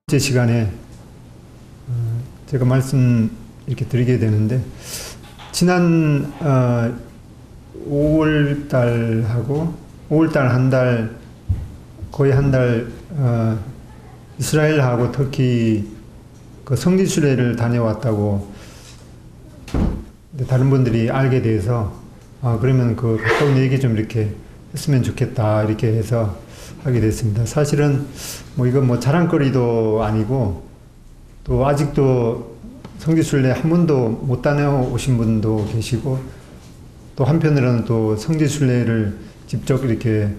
제 시간에 제가 말씀 이렇게 드리게 되는데, 지난 5월 달하고 5월 달 한 달, 거의 한 달 이스라엘하고 터키 그 성지순례를 다녀왔다고 다른 분들이 알게 돼서, 그러면 그 가까운 얘기 좀 이렇게 했으면 좋겠다 이렇게 해서 하게 됐습니다. 사실은 이건 자랑거리도 아니고, 또 아직도 성지순례 한 번도 못 다녀오신 분도 계시고, 또 한편으로는 또 성지순례를 직접 이렇게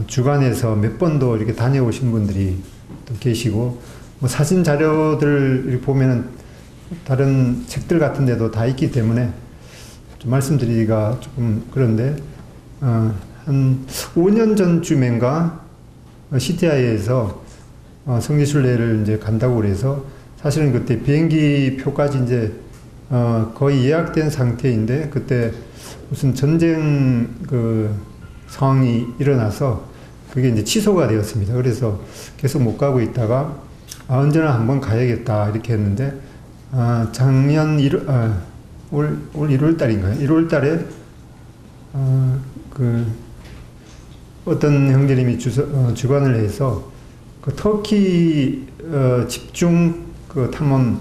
주관해서 몇 번도 이렇게 다녀오신 분들이 또 계시고, 사진 자료들 이렇게 보면은 다른 책들 같은 데도 다 있기 때문에 좀 말씀드리기가 조금 그런데, 한 5년 전쯤인가 CTI에서 성지순례를 이제 간다고 그래서, 사실은 그때 비행기 표까지 이제 거의 예약된 상태인데, 그때 무슨 전쟁 그 상황이 일어나서 그게 이제 취소가 되었습니다. 그래서 계속 못 가고 있다가 언제나 한번 가야겠다 이렇게 했는데, 작년 올 1월 달인가요? 1월 달에 어떤 형제님이 주관을 해서 그 터키 집중 그 탐험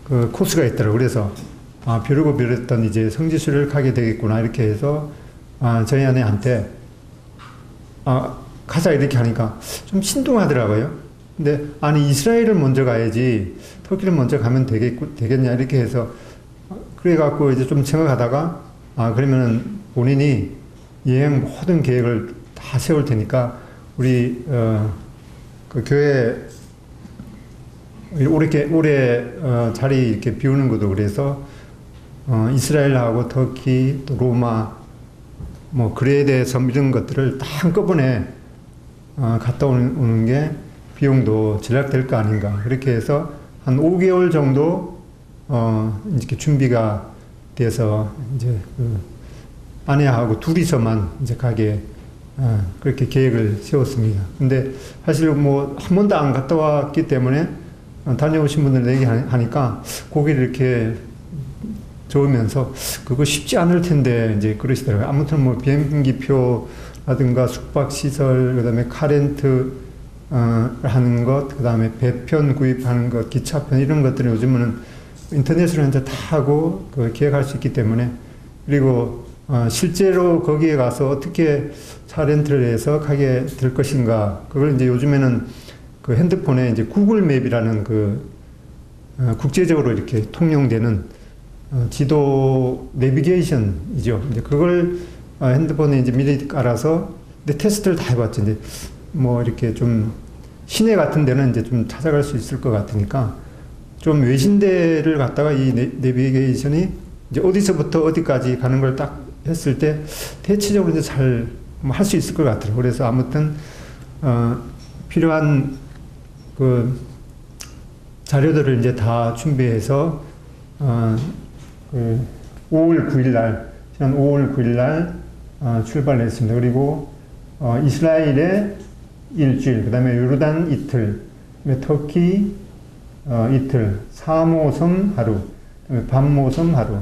그 코스가 있더라고요. 그래서 벼르고 벼르던 이제 성지순례를 가게 되겠구나 이렇게 해서 저희 아내한테 가자 이렇게 하니까 좀 신동하더라고요. 근데 아니 이스라엘을 먼저 가야지 터키를 먼저 가면 되겠냐 이렇게 해서, 그래갖고 이제 좀 생각하다가 그러면은 본인이 여행 모든 계획을 다 세울 테니까 우리 그 교회 올해 자리 이렇게 비우는 것도 그래서 이스라엘하고 터키 또 로마 그레데 섬 이런 것들을 다 한꺼번에 갔다 오는 게 비용도 절약될 거 아닌가, 그렇게 해서 한 5개월 정도 이렇게 준비가 돼서 이제 아내하고 둘이서만 이제 가게 그렇게 계획을 세웠습니다. 근데 사실 한 번도 안 갔다 왔기 때문에 다녀오신 분들 얘기하니까 고개를 이렇게 저으면서 그거 쉽지 않을 텐데 이제 그러시더라고요. 아무튼 비행기표라든가 숙박시설, 그 다음에 카렌트 하는 것, 그 다음에 배편 구입하는 것, 기차편 이런 것들은 요즘은 인터넷으로 이제 다 하고 계획할 수 있기 때문에, 그리고 실제로 거기에 가서 어떻게 차 렌트를 해서 가게 될 것인가, 그걸 이제 요즘에는 그 핸드폰에 이제 구글 맵이라는 국제적으로 이렇게 통용되는 지도 내비게이션이죠. 이제 그걸 핸드폰에 이제 미리 깔아서, 근데 테스트를 다 해봤죠. 이제 이렇게 좀 시내 같은 데는 이제 좀 찾아갈 수 있을 것 같으니까, 좀 외진데를 갔다가 이 내비게이션이 이제 어디서부터 어디까지 가는 걸 딱 했을 때 대체적으로 이제 잘 할 수 있을 것 같아요. 그래서 아무튼 필요한 그 자료들을 이제 다 준비해서 5월 9일 날, 지난 5월 9일 날 출발을 했습니다. 그리고 이스라엘에 일주일, 그 다음에 요르단 이틀, 그다음에 터키 이틀, 사모섬 하루, 반모섬 하루,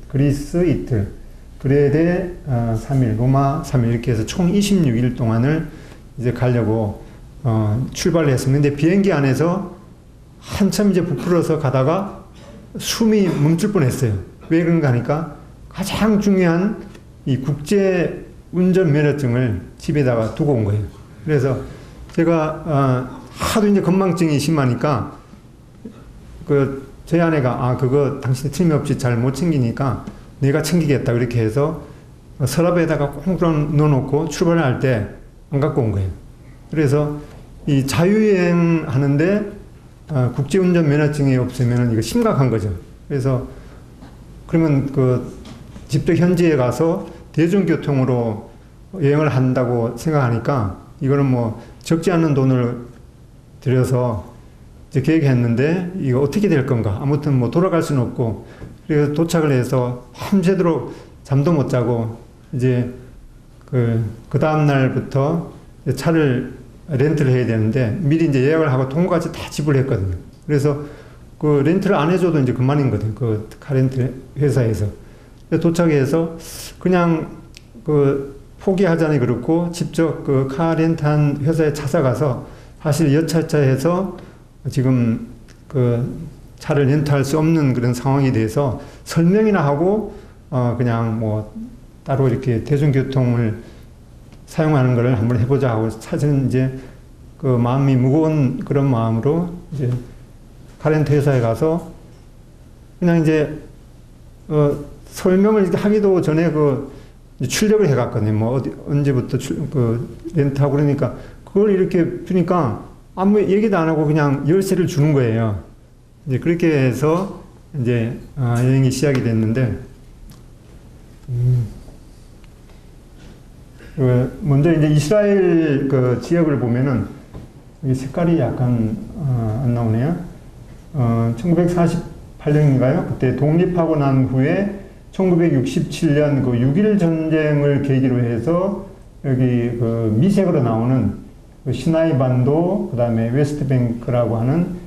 그리스 이틀, 그레데 3일, 로마 3일 이렇게 해서 총 26일 동안을 이제 가려고 출발을 했습니다. 근데 비행기 안에서 한참 이제 부풀어서 가다가 숨이 멈출 뻔했어요. 왜 그런가 하니까 가장 중요한 이 국제 운전 면허증을 집에다가 두고 온 거예요. 그래서 제가 하도 이제 건망증이 심하니까 저희 아내가 그거 당신이 틀림없이 잘 못 챙기니까 내가 챙기겠다 그렇게 해서 서랍에다가 꼭 넣어놓고 출발할 때 안 갖고 온 거예요. 그래서 이 자유여행 하는데 국제운전 면허증이 없으면 이거 심각한 거죠. 그래서 그러면 직접 현지에 가서 대중교통으로 여행을 한다고 생각하니까 이거는 적지 않은 돈을 들여서 이제 계획했는데 이거 어떻게 될 건가. 아무튼 돌아갈 수는 없고, 그래서 도착을 해서 밤새도록 잠도 못 자고 이제 그 다음 날부터 차를 렌트를 해야 되는데 미리 이제 예약을 하고 통과까지 다 지불했거든요. 그래서 그 렌트를 안 해줘도 이제 그만인 거든. 그 카렌트 회사에서. 도착해서 그냥 그 포기하자니 그렇고 직접 그 카렌트한 회사에 찾아가서 사실 여차저차해서 지금 그 차를 렌트할 수 없는 그런 상황이 돼서 설명이나 하고 그냥 뭐 따로 이렇게 대중교통을 사용하는 걸 한번 해보자 하고 사실은 이제 그 마음이 무거운 그런 마음으로 이제 카렌트 회사에 가서 그냥 이제 설명을 하기도 전에 그 출력을 해갔거든요. 뭐 어디 언제부터 그 렌트하고 그러니까 그걸 이렇게 주니까 아무 얘기도 안 하고 그냥 열쇠를 주는 거예요. 이제 그렇게 해서 이제 여행이 시작이 됐는데 먼저 이제 이스라엘 그 지역을 보면은 이 색깔이 약간 안 나오네요. 1948년인가요? 그때 독립하고 난 후에 1967년 그 6.1 전쟁을 계기로 해서 여기 그 미색으로 나오는 그 시나이 반도, 그 다음에 웨스트뱅크라고 하는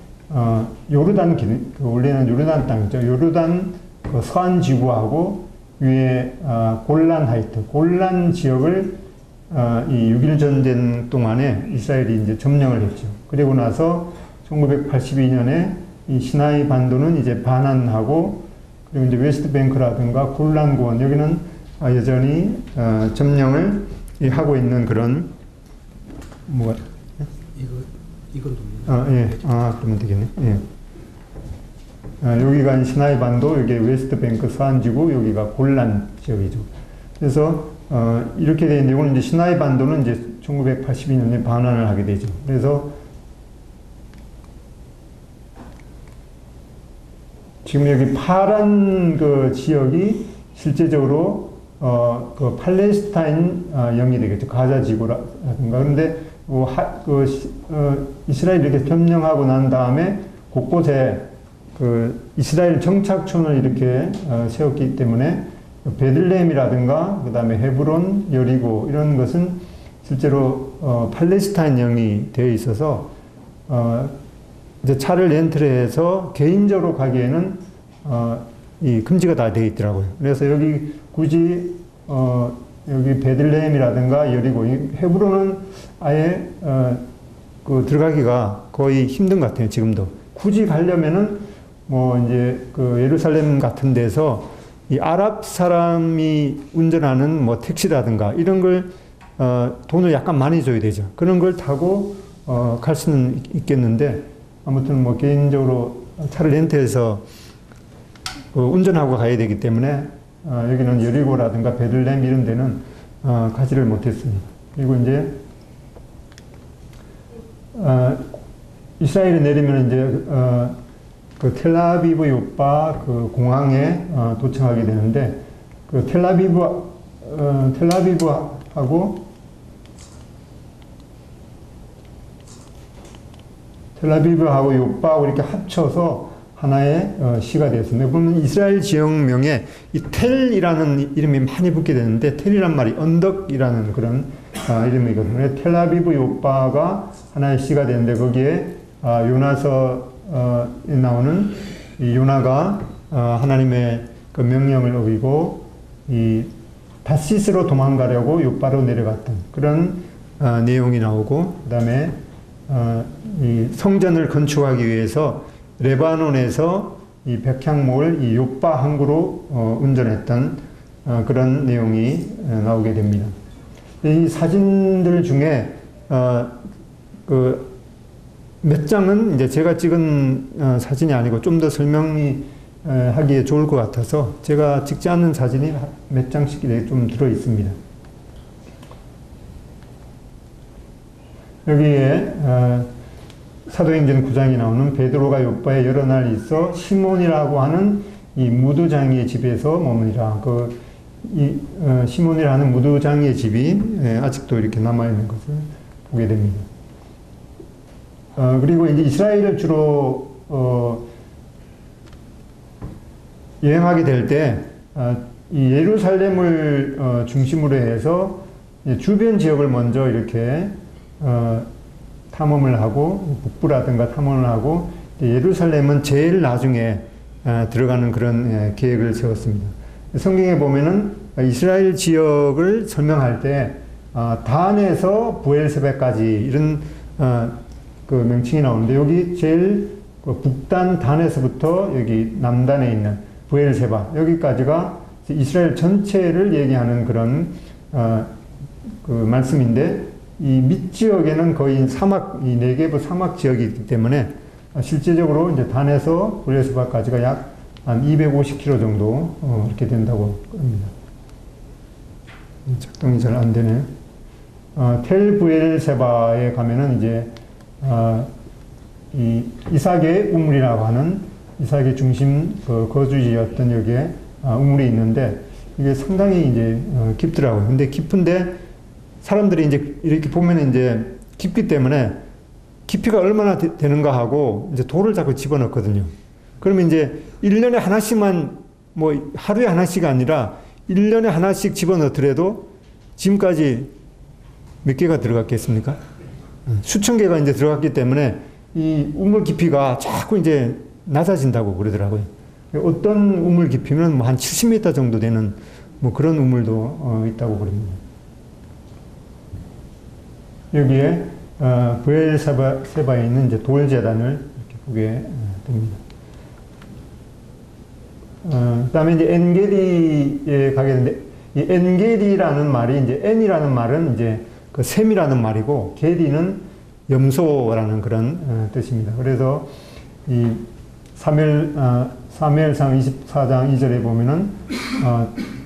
요르단 그 원래는 요르단 땅이죠. 요르단 그 서안 지구하고 위에 골란 하이트, 골란 지역을 이 6.1 전쟁 동안에 이스라엘이 이제 점령을 했죠. 그리고 나서 1982년에 이 시나이 반도는 이제 반환하고 그리고 이제 웨스트뱅크라든가 골란 고원 여기는 여전히 점령을 하고 있는 그런 뭐가 이건 돕니다. 예. 그러면 되겠네. 예. 여기가 시나이 반도, 여기 웨스트뱅크 서안지구, 여기가 골란 지역이죠. 그래서 이렇게 된 이유는 이제 시나이 반도는 이제 1982년에 반환을 하게 되죠. 그래서 지금 여기 파란 그 지역이 실제적으로 그 팔레스타인 영이 되겠죠. 가자 지구라든가. 그런데 이스라엘이 이렇게 점령하고 난 다음에 곳곳에 그 이스라엘 정착촌을 이렇게 세웠기 때문에 베들레헴이라든가 그 다음에 헤브론, 여리고 이런 것은 실제로 팔레스타인 영이 되어 있어서 이제 차를 렌트를 해서 개인적으로 가기에는 이 금지가 다 되어 있더라고요. 그래서 여기 굳이 여기 베들레헴이라든가 여리고 헤브론은 아예 그 들어가기가 거의 힘든 것 같아요. 지금도 굳이 가려면은 뭐 이제 그 예루살렘 같은 데서 이 아랍 사람이 운전하는 뭐 택시라든가 이런 걸 돈을 약간 많이 줘야 되죠. 그런 걸 타고 갈 수는 있겠는데 아무튼 뭐 개인적으로 차를 렌트해서 운전하고 가야 되기 때문에 여기는 여리고라든가 베들레헴 이런 데는 가지를 못했습니다. 그리고 이제 이스라엘에 내리면 이제 그 텔아비브 요파 그 공항에 도착하게 되는데 그 텔아비브하고 요파하고 이렇게 합쳐서 하나의 시가 되었습니다. 그러면 이스라엘 지역명에 이 텔이라는 이름이 많이 붙게 되는데 텔이란 말이 언덕이라는 그런 이름이거든요. 텔아비브 요파가 하나의 시가 되는데 거기에 요나서에 나오는 이 요나가 하나님의 그 명령을 어기고 이 다시스로 도망가려고 요파로 내려갔던 그런 내용이 나오고 그 다음에 이 성전을 건축하기 위해서 레바논에서 이 백향목을 이 요파 항구로 운전했던 그런 내용이 나오게 됩니다. 이 사진들 중에 그 몇 장은 이제 제가 찍은 사진이 아니고 좀 더 설명이 하기에 좋을 것 같아서 제가 찍지 않는 사진이 몇 장씩 좀 들어 있습니다. 여기에 사도행전 9장에 나오는 베드로가 요파에 여러 날 있어 시몬이라고 하는 이 무두장이의 집에서 머무니라. 시몬이라는 무두장이의 집이 아직도 이렇게 남아있는 것을 보게 됩니다. 그리고 이제 이스라엘을 주로 여행하게 될 때 이 예루살렘을 중심으로 해서 주변 지역을 먼저 이렇게 탐험을 하고 북부라든가 탐험을 하고 예루살렘은 제일 나중에 들어가는 그런 계획을 세웠습니다. 성경에 보면은 이스라엘 지역을 설명할 때 단에서 부엘세바까지 이런 그 명칭이 나오는데 여기 제일 북단 단에서부터 여기 남단에 있는 부엘세바 여기까지가 이스라엘 전체를 얘기하는 그런 그 말씀인데 이 밑지역에는 거의 사막, 이 네게브 사막 지역이기 때문에 실제적으로 이제 단에서 부엘세바까지가 약 한 250km 정도 이렇게 된다고 합니다. 작동이 잘 안 되네요. 텔 부엘세바에 가면은 이제 이 이삭의 우물이라고 하는 이삭의 중심 그 거주지였던 여기에 우물이 있는데 이게 상당히 이제 깊더라고요. 근데 깊은데 사람들이 이제 이렇게 보면 이제 깊기 때문에 깊이가 얼마나 되는가 하고 이제 돌을 자꾸 집어넣거든요. 그러면 이제 1년에 하나씩만 뭐 하루에 하나씩 아니라 1년에 하나씩 집어넣더라도 지금까지 몇 개가 들어갔겠습니까? 수천 개가 이제 들어갔기 때문에 이 우물 깊이가 자꾸 이제 낮아진다고 그러더라고요. 어떤 우물 깊이면 뭐 한 70m 정도 되는 뭐 그런 우물도 있다고 그럽니다. 여기에 부엘세바에 있는 이제 돌재단을 이렇게 보게 됩니다. 그다음에 이제 엔게디에 가게 되는데 이 엔게디라는 말이 이제 엔이라는 말은 이제 그 샘이라는 말이고 게디는 염소라는 그런 뜻입니다. 그래서 이 사무엘상 24장 2절에 보면은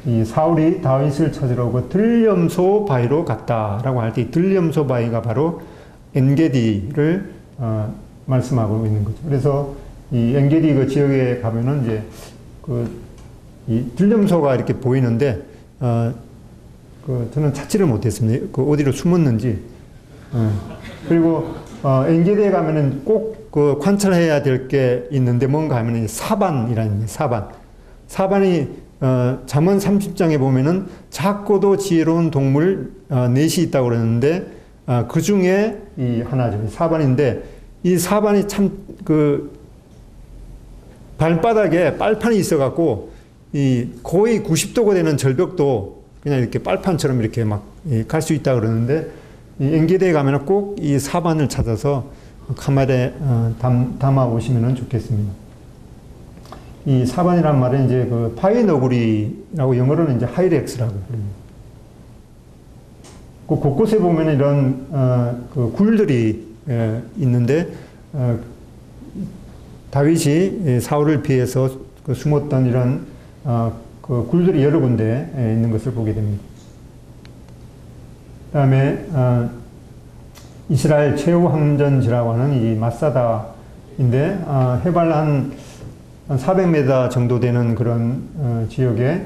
이 사울이 다윗을 찾으러 그 들염소 바위로 갔다라고 할 때 이 들염소 바위가 바로 엔게디를 말씀하고 있는 거죠. 그래서 이 엔게디 그 지역에 가면은 이제 이 들염소가 이렇게 보이는데 저는 찾지를 못했습니다. 어디로 숨었는지. 그리고 엔게디에 가면은 꼭 그 관찰해야 될 게 있는데 뭔가 하면은 사반이라는 사반. 사반이 잠언 30장에 보면은 작고도 지혜로운 동물 넷이 있다고 그러는데 그 중에 이 하나죠. 사반인데 이 사반이 참 그 발바닥에 빨판이 있어갖고 이 거의 90도가 되는 절벽도 그냥 이렇게 빨판처럼 이렇게 막 갈 수 있다 그러는데 이 엔게디에 가면은 꼭 이 사반을 찾아서 카메라에 담아 오시면 좋겠습니다. 이 사반이란 말은 이제 그 파이너구리라고 영어로는 이제 하이렉스라고 부릅니다. 그 곳곳에 보면 이런 그 굴들이 있는데 다윗이 사울을 피해서 그 숨었던 이런 그 굴들이 여러 군데 있는 것을 보게 됩니다. 그다음에 이스라엘 최후 항전지라고 하는 이 마사다인데 해발 한 400m 정도 되는 그런 지역에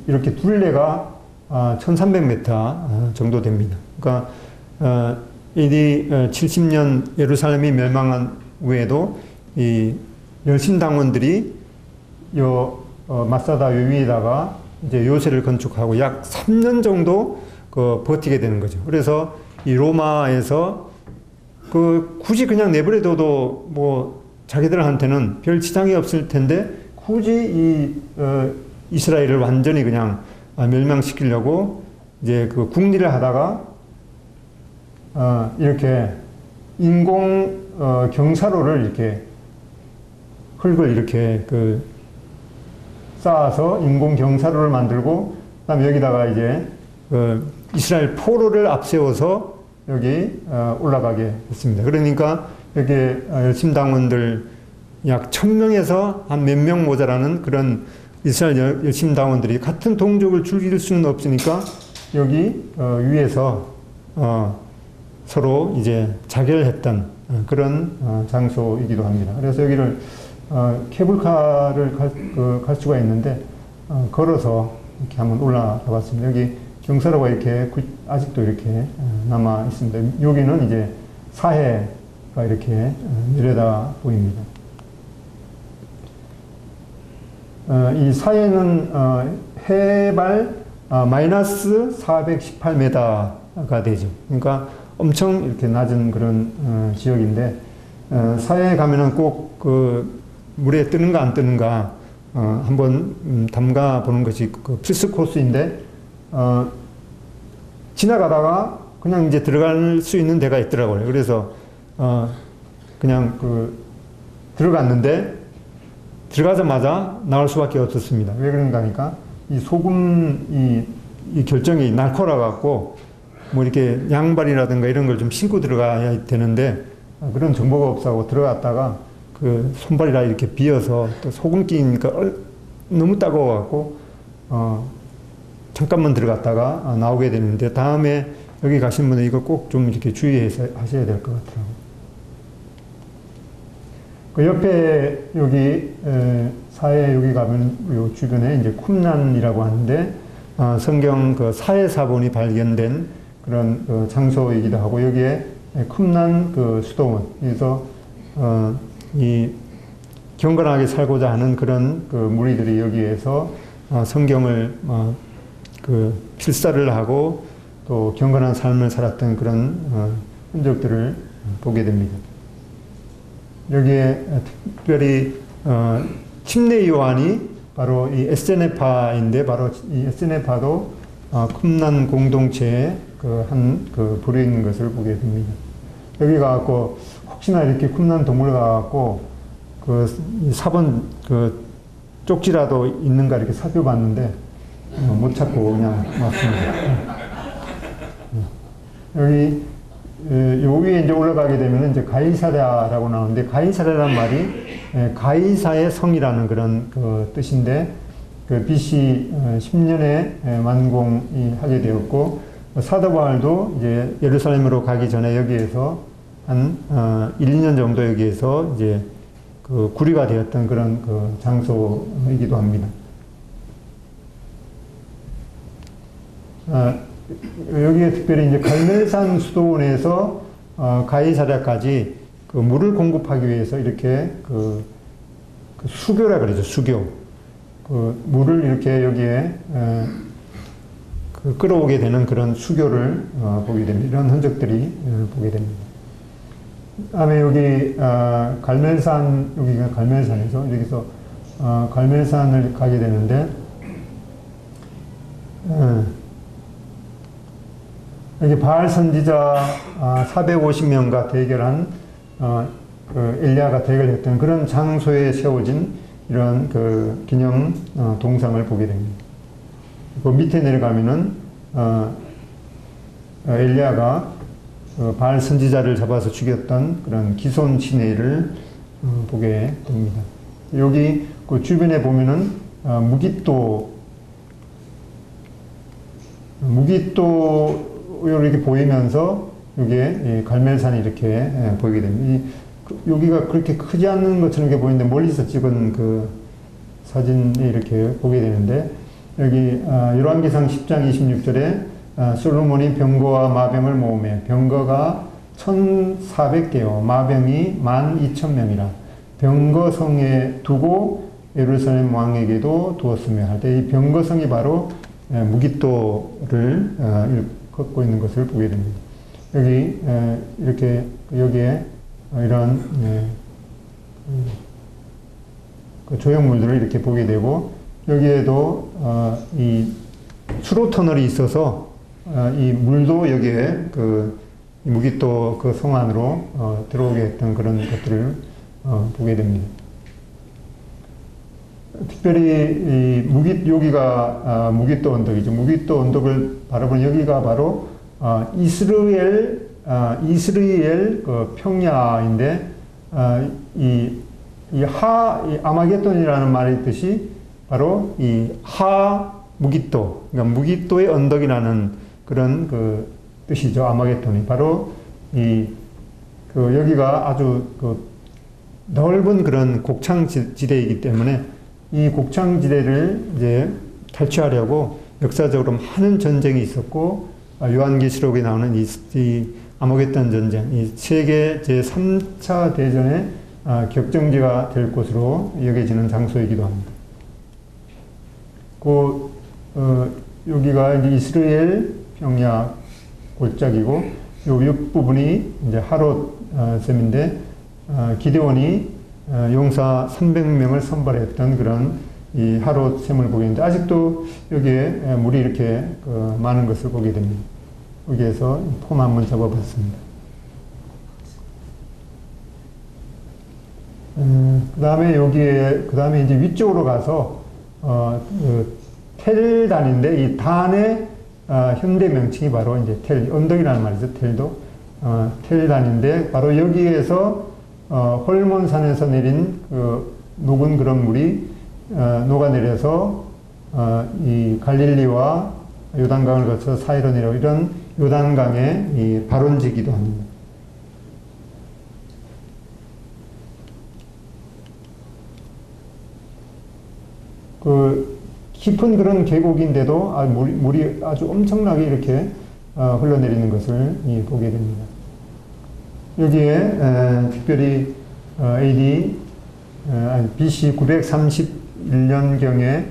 이렇게 둘레가 1300m 정도 됩니다. 그러니까 AD 70년 예루살렘이 멸망한 후에도 이 열심당원들이 요 마사다 요 위에다가 이제 요새를 건축하고 약 3년 정도 버티게 되는 거죠. 그래서 이 로마에서 굳이 그냥 내버려둬도 뭐 자기들한테는 별 지장이 없을 텐데 굳이 이스라엘을 완전히 그냥 멸망시키려고 이제 그 국리를 하다가 이렇게 인공 경사로를 이렇게 흙을 이렇게 쌓아서 인공 경사로를 만들고 그다음에 여기다가 이제 이스라엘 포로를 앞세워서 여기 올라가게 했습니다. 그러니까 여기 열심당원들 약 1000명에서 한 몇 명 모자라는 그런 이스라엘 열심당원들이 같은 동족을 죽일 수는 없으니까 여기 위에서 서로 이제 자결했던 그런 장소이기도 합니다. 그래서 여기를 케이블카를 갈 수가 있는데 걸어서 이렇게 한번 올라가 봤습니다. 여기 경사로가 이렇게 아직도 이렇게 남아 있습니다. 여기는 이제 사해가 이렇게 내려다 보입니다. 이 사해는 해발 마이너스 418m가 되죠. 그러니까 엄청 이렇게 낮은 그런 지역인데 사해에 가면은 꼭 그 물에 뜨는가 안 뜨는가 한번 담가 보는 것이 그 필수 코스인데 지나가다가 그냥 이제 들어갈 수 있는 데가 있더라고요. 그래서 그냥 그 들어갔는데 들어가자마자 나올 수밖에 없었습니다. 왜 그런가 하니까 이 소금 이 결정이 날카로워 갖고 뭐 이렇게 양발이라든가 이런 걸 좀 신고 들어가야 되는데 그런 정보가 없어서 들어갔다가 그 손발이라 이렇게 비어서 또 소금 끼니까 너무 따가워 갖고 잠깐만 들어갔다가 나오게 되는데 다음에 여기 가신 분은 이거 꼭 좀 이렇게 주의해서 하셔야 될 것 같더라고요. 그 옆에 여기 사해 여기 가면 요 주변에 이제 쿰란이라고 하는데 성경 그 사해 사본이 발견된 그런 그 장소이기도 하고 여기에 쿰란 그 수도원 그래서 이 경건하게 살고자 하는 그런 그 무리들이 여기에서 성경을 그 필사를 하고 또 경건한 삶을 살았던 그런 흔적들을 보게 됩니다. 여기에 특별히 침례 요한이 바로 이 에세네파인데 바로 이 에세네파도 쿰란 공동체의 그 부류인 것을 보게 됩니다. 여기 가갖고 혹시나 이렇게 쿰란 동물 가갖고 그 사본 그 쪽지라도 있는가 이렇게 살펴봤는데 못 찾고 그냥 왔습니다. 여기 요 위에 이제 올라가게 되면 이제 가이사랴라고 나오는데 가이사랴란 말이 가이사의 성이라는 그런 그 뜻인데 그 BC 10년에 완공이 하게 되었고 사도 바울도 이제 예루살렘으로 가기 전에 여기에서 한 1, 2년 정도 여기에서 이제 그 구리가 되었던 그런 그 장소이기도 합니다. 여기에 특별히 이제 갈멜산 수도원에서 가이사랴까지 그 물을 공급하기 위해서 이렇게 그 수교라 그러죠, 수교. 그 물을 이렇게 여기에 그 끌어오게 되는 그런 수교를 보게 됩니다. 이런 흔적들이 보게 됩니다. 다음에 여기 갈멜산 여기가 갈멜산에서 여기서 갈멜산을 가게 되는데 여기 바알 선지자 450명과 대결한 그 엘리야가 대결했던 그런 장소에 세워진 이런 그 기념 동상을 보게 됩니다. 그 밑에 내려가면은 엘리야가 바알 선지자를 잡아서 죽였던 그런 기손 시내를 보게 됩니다. 여기 그 주변에 보면은 무깃도 이렇게 보이면서 여기에 갈멜산이 이렇게 보이게 됩니다. 여기가 그렇게 크지 않는 것처럼 이렇게 보이는데 멀리서 찍은 그 사진이 이렇게 보게 되는데 여기 열왕기상 10장 26절에 솔로몬이 병거와 마병을 모으며 병거가 1,400개요 마병이 12,000명이라 병거성에 두고 예루살렘 왕에게도 두었으며 할 때 이 병거성이 바로 무깃도를 걷고 있는 것을 보게 됩니다. 여기 이렇게 여기에 이런 그 조형물들을 이렇게 보게 되고 여기에도 이 수로 터널이 있어서 이 물도 여기에 그 무깃도 그 성 안으로 들어오게 했던 그런 것들을 보게 됩니다. 특별히 여기가 무깃도 언덕이죠. 무깃도 언덕을 바라보는 여기가 바로 이스라엘 그 평야인데 이 아마겟돈이라는 말이 있듯이 바로 이 무깃도, 그러니까 무깃도의 언덕이라는 그런 그 뜻이죠. 아마겟돈이 바로 여기가 아주 그 넓은 그런 곡창지대이기 때문에 이 곡창지대를 이제 탈취하려고 역사적으로 많은 전쟁이 있었고 요한계시록에 나오는 이 아마겟돈 전쟁, 이 세계 제3차 대전의 격정지가 될 것으로 여겨지는 장소이기도 합니다. 여기가 이제 이스라엘 평야 골짜기고 요 윗부분이 이제 하롯 셈인데, 기드온이 용사 300명을 선발했던 그런 이 하롯 셈을 보게 되는데, 아직도 여기에 물이 이렇게 많은 것을 보게 됩니다. 여기에서 폼 한번 잡아봤습니다. 그 다음에 이제 위쪽으로 가서, 텔단인데, 이 단의 현대 명칭이 바로 이제 언덕이라는 말이죠. 텔도. 텔단인데, 바로 여기에서, 홀몬산에서 내린 녹은 그런 물이, 녹아내려서, 이 갈릴리와 요단강을 거쳐 사이로 내려 이런 요단강의 이 발원지기도 합니다. 깊은 그런 계곡인데도 물이 아주 엄청나게 이렇게 흘러내리는 것을 보게 됩니다. 여기에 특별히 BC 931년경에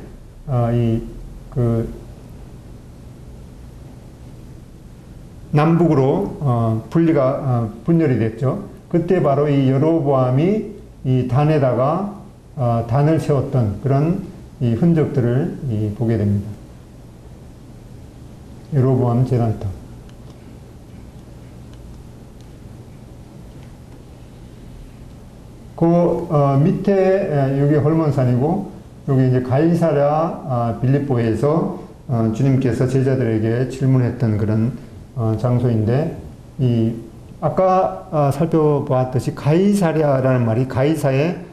남북으로 분열이 됐죠. 그때 바로 이 여로보암이 이 단에다가 단을 세웠던 그런 이 흔적들을 보게 됩니다. 여로보암 제단터. 밑에 여기 홀몬산이고, 여기 이제 가이사랴 빌립보에서 주님께서 제자들에게 질문했던 그런 장소인데, 아까 살펴보았듯이 가이사랴라는 말이 가이사의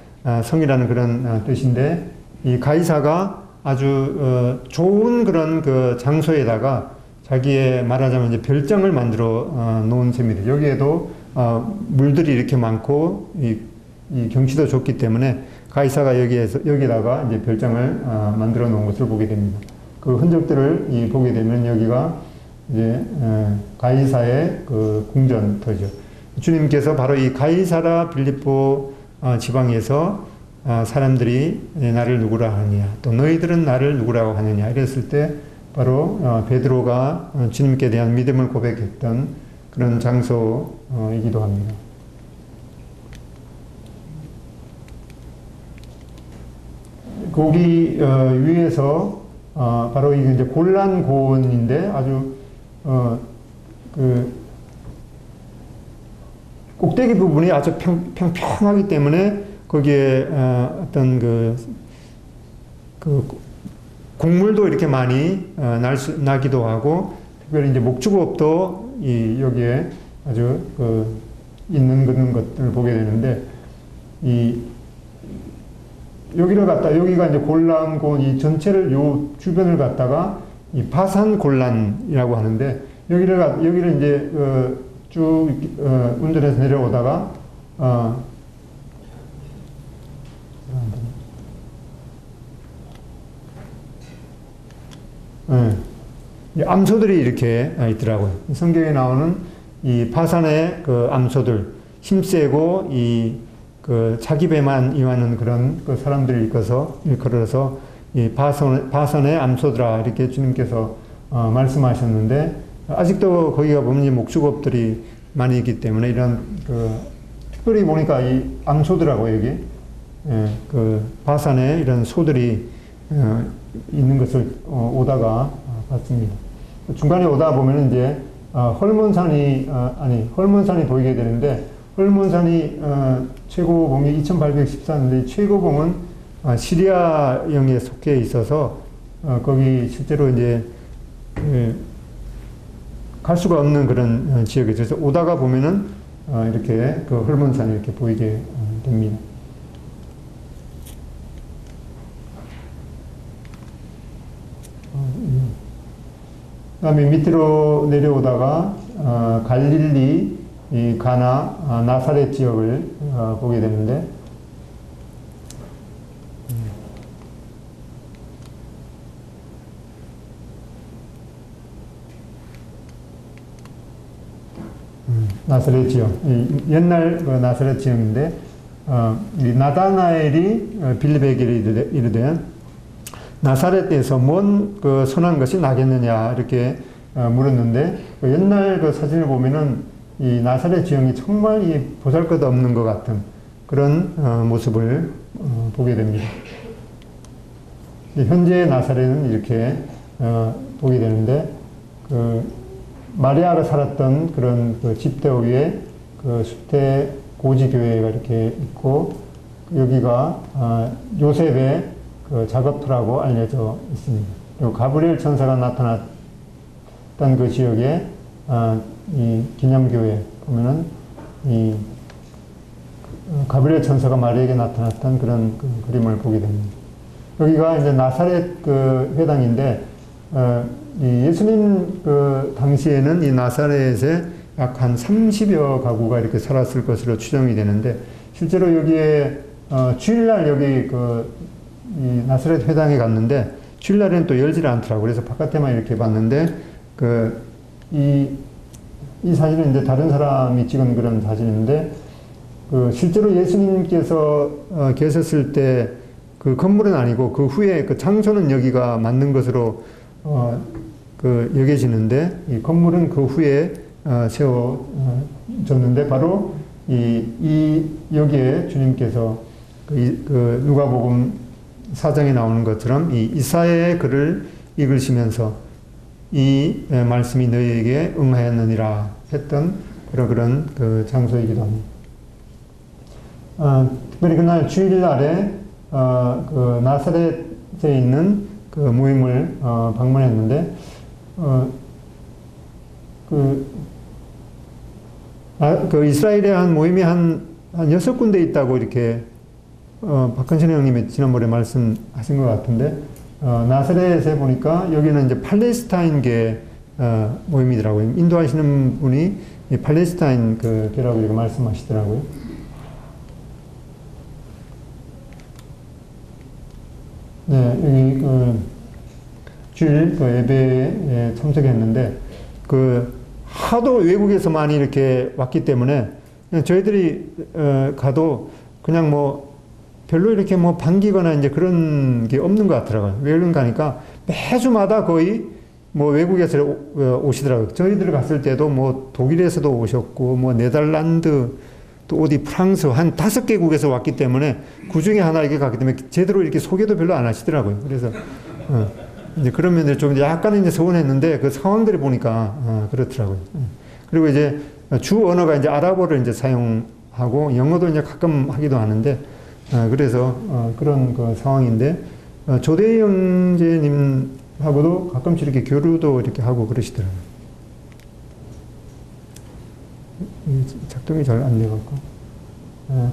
성이라는 그런 뜻인데, 이 가이사가 아주 좋은 그런 그 장소에다가 자기의 말하자면 이제 별장을 만들어 놓은 셈입니다. 여기에도 물들이 이렇게 많고 이 경치도 좋기 때문에 가이사가 여기다가 이제 별장을 만들어 놓은 것을 보게 됩니다. 그 흔적들을 보게 되면 여기가 이제 가이사의 그 궁전터죠. 주님께서 바로 이 가이사라 빌립보 지방에서 사람들이 나를 누구라 하느냐, 또 너희들은 나를 누구라고 하느냐 이랬을 때 바로 베드로가 주님께 대한 믿음을 고백했던 그런 장소이기도 합니다. 거기 위에서 바로 이게 이제 골란 고원인데 아주 꼭대기 부분이 아주 평평하기 때문에 거기에 어떤 곡물도 이렇게 많이 나기도 하고, 특별히 이제 목축업도 여기에 아주 있는 그런 것들을 보게 되는데, 여기가 이제 골란곤 이 전체를 요 주변을 갖다가 이 바산 골란이라고 하는데, 여기를 이제 쭉 운전해서 내려오다가 암소들이 이렇게 있더라고요. 성경에 나오는 이 바산의 그 암소들, 힘세고 자기 배만 이하는 그런 그 사람들이 걸어서 이 바산의 암소들아 이렇게 주님께서 말씀하셨는데, 아직도 거기가 보면 목축업들이 많이 있기 때문에 이런 특별히 보니까 이 암소들하고 여기 바산에 이런 소들이 있는 것을 오다가 봤습니다. 중간에 오다 보면 이제 헐몬산이 보이게 되는데, 헐몬산이 최고봉이 2814인데 최고봉은 시리아령에 속해 있어서 거기 실제로 이제 갈 수가 없는 그런 지역이죠. 그래서 오다가 보면은 이렇게 그 헐몬산이 이렇게 보이게 됩니다. 그다음에 밑으로 내려오다가 갈릴리, 가나, 나사렛 지역을 보게 되는데, 나사렛 지역, 옛날 나사렛 지역인데, 이 나다나엘이 빌립에게 이르되 나사렛에서 뭔 선한 것이 나겠느냐 이렇게 물었는데 그 옛날 그 사진을 보면은 이 나사렛 지형이 정말 이 보잘것없는 것 같은 그런 모습을 보게 됩니다. 현재 나사렛은 이렇게 보게 되는데 그 마리아가 살았던 그런 그 집터 위에 그 수태 고지 교회가 이렇게 있고 여기가 요셉의 그 작업터라고 알려져 있습니다. 그리고 가브리엘 천사가 나타났던 그 지역에 이 기념교회 보면은 이 가브리엘 천사가 마리아에게 나타났던 그런 그 그림을 보게 됩니다. 여기가 이제 나사렛 그 회당인데 이 예수님 그 당시에는 이 나사렛에 약 한 30여 가구가 이렇게 살았을 것으로 추정이 되는데 실제로 여기에 주일날 여기 이 나사렛 회당에 갔는데 주일날에는 또 열지를 않더라고요. 그래서 바깥에만 이렇게 봤는데 이 사진은 이제 다른 사람이 찍은 그런 사진인데 실제로 예수님께서 계셨을 때 그 건물은 아니고 그 후에 그 장소는 여기가 맞는 것으로 여겨지는데 이 건물은 그 후에 세워졌는데 바로 여기에 주님께서 누가복음 4장에 나오는 것처럼 이 이사야의 글을 읽으시면서 이 말씀이 너희에게 응하였느니라 했던 그런 그 장소이기도 합니다. 특별히 그날 주일날에 그 나사렛에 있는 그 모임을 방문했는데 그 이스라엘에 한 모임이 한 6군데 있다고 이렇게 박근신 형님이 지난번에 말씀하신 것 같은데 나사렛에 보니까 여기는 이제 팔레스타인계 모임이더라고요. 인도하시는 분이 팔레스타인 계라고 이렇게 말씀하시더라고요. 네, 여기 주일 예배에 참석했는데 하도 외국에서 많이 이렇게 왔기 때문에 저희들이 가도 그냥 별로 이렇게 반기거나 이제 그런 게 없는 것 같더라고요. 왜 그런가 하니까 매주마다 거의 외국에서 오시더라고요. 저희들 갔을 때도 독일에서도 오셨고 네덜란드 또 어디 프랑스 한 5개국에서 왔기 때문에 그 중에 하나 이렇게 갔기 때문에 제대로 이렇게 소개도 별로 안 하시더라고요. 그래서 이제 그런 면에서 좀 약간은 이제 서운했는데 그 상황들을 보니까 그렇더라고요. 그리고 이제 주 언어가 이제 아랍어를 이제 사용하고 영어도 이제 가끔 하기도 하는데 그래서 그런 그 상황인데 조대 형제님하고도 가끔씩 이렇게 교류도 이렇게 하고 그러시더라고요. 작동이 잘 안 돼갖고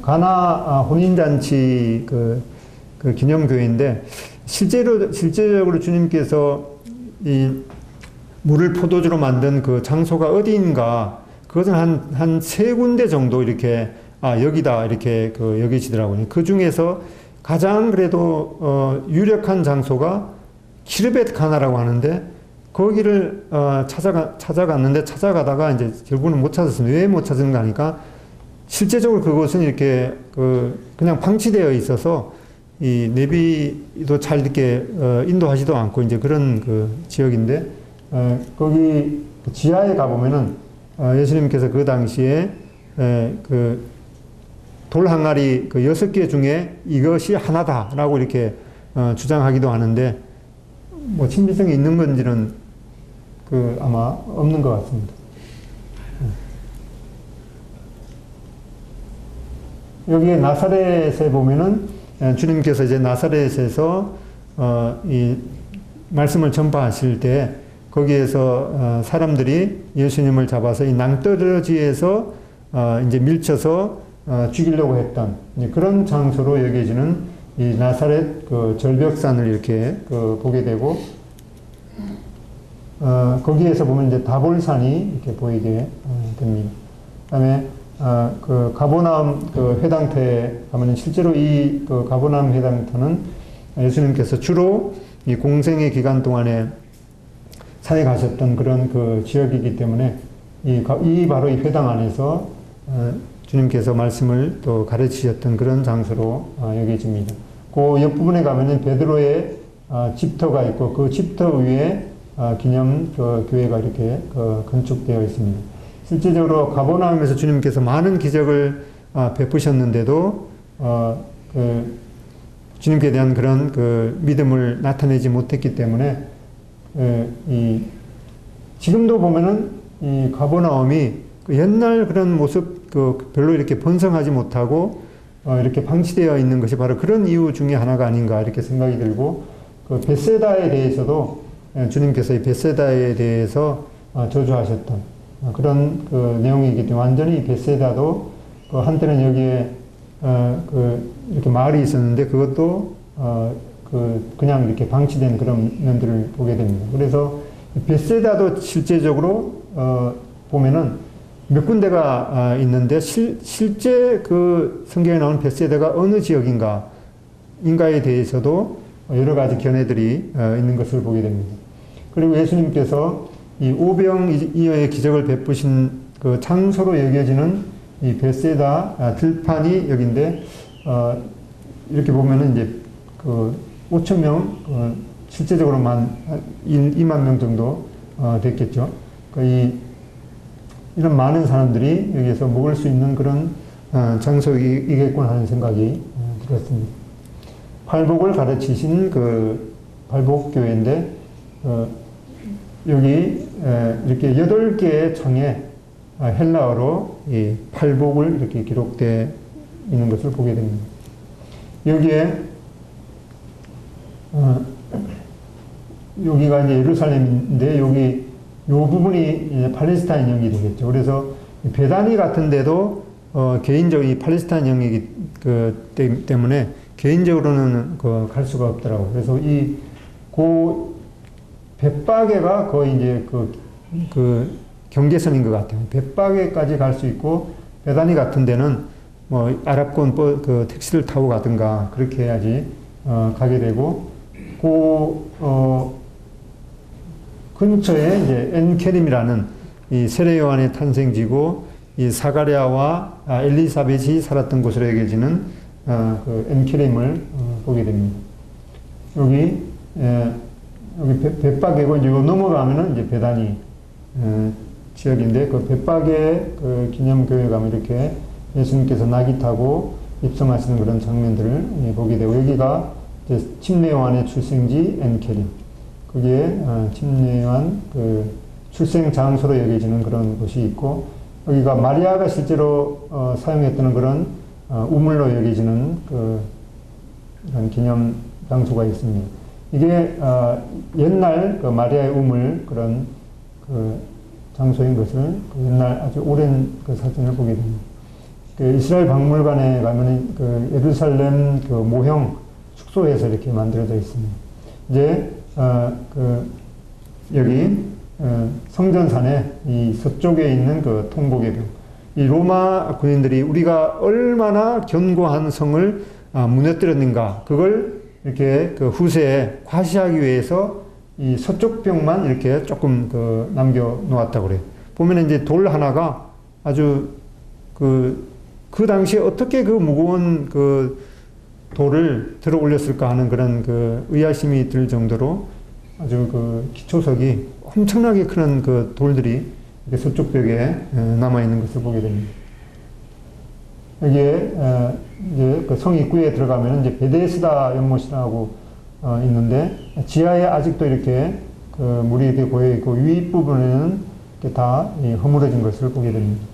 가나 혼인잔치 그 기념교회인데 실제적으로 주님께서 이 물을 포도주로 만든 그 장소가 어디인가 그것은 한 3군데 정도 이렇게 여기다 이렇게 여기시더라고요. 그 중에서 가장 그래도 유력한 장소가 키르벳 가나라고 하는데 거기를 찾아갔는데 찾아가다가 이제 결국은 못 찾았습니다. 왜 못 찾은가 하니까 실제적으로 그곳은 이렇게 그냥 방치되어 있어서 이 내비도 잘 이렇게 인도하지도 않고 이제 그런 지역인데 거기 지하에 가보면은 예수님께서 그 당시에 돌 항아리 6개 중에 이것이 하나다라고 이렇게 주장하기도 하는데 친밀성이 있는 건지는 아마 없는 것 같습니다. 여기에 나사렛에 보면은 주님께서 이제 나사렛에서 이 말씀을 전파하실 때 거기에서 사람들이 예수님을 잡아서 이 낭떠러지에서 이제 밀쳐서 죽이려고 했던 그런 장소로 여겨지는 이 나사렛 절벽산을 이렇게 보게 되고 거기에서 보면 이제 다볼산이 이렇게 보이게 됩니다. 그다음에 가버나움 회당터에 가면은 실제로 이 가버나움 회당터는 예수님께서 주로 이 공생의 기간 동안에 산에 가셨던 그런 지역이기 때문에 바로 이 회당 안에서 주님께서 말씀을 또 가르치셨던 그런 장소로 여겨집니다. 그 옆부분에 가면은 베드로의 집터가 있고 그 집터 위에 기념 그 교회가 이렇게 건축되어 있습니다. 실제적으로 가버나움에서 주님께서 많은 기적을 베푸셨는데도 그 주님께 대한 그런 그 믿음을 나타내지 못했기 때문에 지금도 보면은 이 가버나움이 그 옛날 그런 모습 그 별로 이렇게 번성하지 못하고 이렇게 방치되어 있는 것이 바로 그런 이유 중에 하나가 아닌가 이렇게 생각이 들고, 그 벳세다에 대해서도 주님께서 이 벳세다에 대해서 저주하셨던 그런 그 내용이기 때문에 완전히 벳세다도 그 한때는 여기에 이렇게 마을이 있었는데 그것도 그냥 이렇게 방치된 그런 면들을 보게 됩니다. 그래서 벳세다도 실제적으로 보면은 몇 군데가 있는데 실제 그 성경에 나오는 벳세다가 어느 지역인가에 대해서도 여러 가지 견해들이 있는 것을 보게 됩니다. 그리고 예수님께서 이 오병이어의 기적을 베푸신 그 장소로 여겨지는 이 벳세다 들판이 여기인데, 이렇게 보면은 이제 그 5천 명, 실제적으로만 2만 명 정도 됐겠죠. 이런 많은 사람들이 여기에서 먹을 수 있는 그런 장소이겠구나 하는 생각이 들었습니다. 팔복을 가르치신 그 팔복교회인데, 여기 이렇게 8개의 창에 헬라어로 이 팔복을 이렇게 기록되어 있는 것을 보게 됩니다. 여기에 여기가 이제 예루살렘인데 여기 요 부분이 이제 팔레스타인 영역이 되겠죠. 그래서 베다니 같은 데도 개인적으로 이 팔레스타인 영역이기 때문에 개인적으로는 갈 수가 없더라고요. 그래서 벳바게가 거의 이제 그 경계선인 것 같아요. 벳바게까지 갈 수 있고, 베다니 같은 데는 뭐 아랍권 그 택시를 타고 가든가 그렇게 해야지 가게 되고, 근처에 이제 엔케림이라는 이 세례 요한의 탄생지고, 이 사가랴와 엘리사벳이 살았던 곳으로 여겨지는 그 엔케림을 보게 됩니다. 여기 벳바게고 이제 넘어가면은 이제 베다니 지역인데, 그 벳바게 그 기념교회 가면 이렇게 예수님께서 나귀 타고 입성하시는 그런 장면들을 보게 되고, 여기가 이제 침례 요한의 출생지 엔케림, 거기에 침례 요한 그 출생 장소로 여겨지는 그런 곳이 있고, 여기가 마리아가 실제로 사용했던 그런 우물로 여겨지는 그런 기념 장소가 있습니다. 이게 옛날 그 마리아의 우물 그런 그 장소인 것을 옛날 아주 오랜 그 사진을 보게 됩니다. 그 이스라엘 박물관에 가면은 그 예루살렘 그 모형 축소해서 이렇게 만들어져 있습니다. 이제 여기 성전산에 이 서쪽에 있는 그 통곡의 벽, 이 로마 군인들이 우리가 얼마나 견고한 성을 무너뜨렸는가, 그걸 이렇게 그 후세에 과시하기 위해서 이 서쪽 벽만 이렇게 조금 남겨 놓았다고 그래요. 보면 이제 돌 하나가 아주 그 당시에 어떻게 그 무거운 그 돌을 들어 올렸을까 하는 그런 그 의아심이 들 정도로 아주 그 기초석이 엄청나게 큰 그 돌들이 이렇게 서쪽 벽에 남아 있는 것을 보게 됩니다. 여기에 이제 그 성 입구에 들어가면 이제 베데스다 연못이라고 있는데, 지하에 아직도 이렇게 그 물이 이렇게 고여 있고 윗부분에는 이렇게 다 허물어진 것을 보게 됩니다.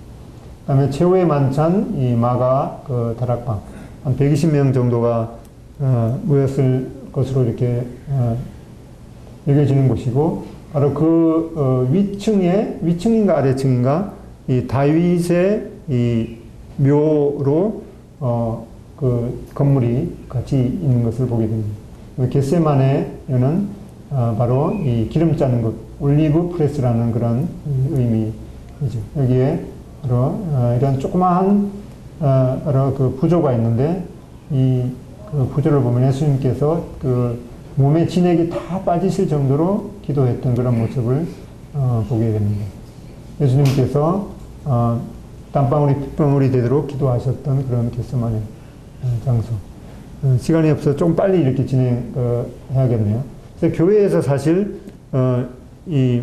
그다음에 최후의 만찬 이 마가 그 다락방, 한 120명 정도가 모였을 것으로 이렇게 여겨지는 곳이고, 바로 그 위층인가 아래층인가 이 다윗의 이 묘로 그 건물이 같이 있는 것을 보게 됩니다. 겟세마네는 바로 이 기름 짜는 곳, 올리브 프레스라는 그런 의미이죠. 여기에 바로 이런 조그마한 바로 그 부조가 있는데, 이 그 부조를 보면 예수님께서 그 몸의 진액이 다 빠지실 정도로 기도했던 그런 모습을 보게 됩니다. 예수님께서 땀방울이 핏방울이 되도록 기도하셨던 그런 겟세마네 장소. 시간이 없어서 좀 빨리 이렇게 진행해야겠네요. 그래서 교회에서 사실 이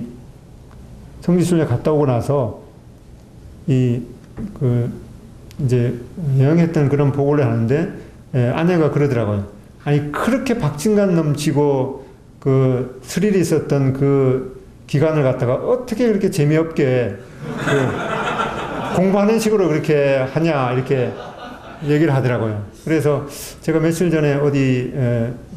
성지순례 갔다 오고 나서 이제 여행했던 그런 보고를 하는데 아내가 그러더라고요. 아니 그렇게 박진감 넘치고 그 스릴이 있었던 그 기간을 갖다가 어떻게 그렇게 재미없게 공부하는 식으로 그렇게 하냐 이렇게 얘기를 하더라고요. 그래서 제가 며칠 전에 어디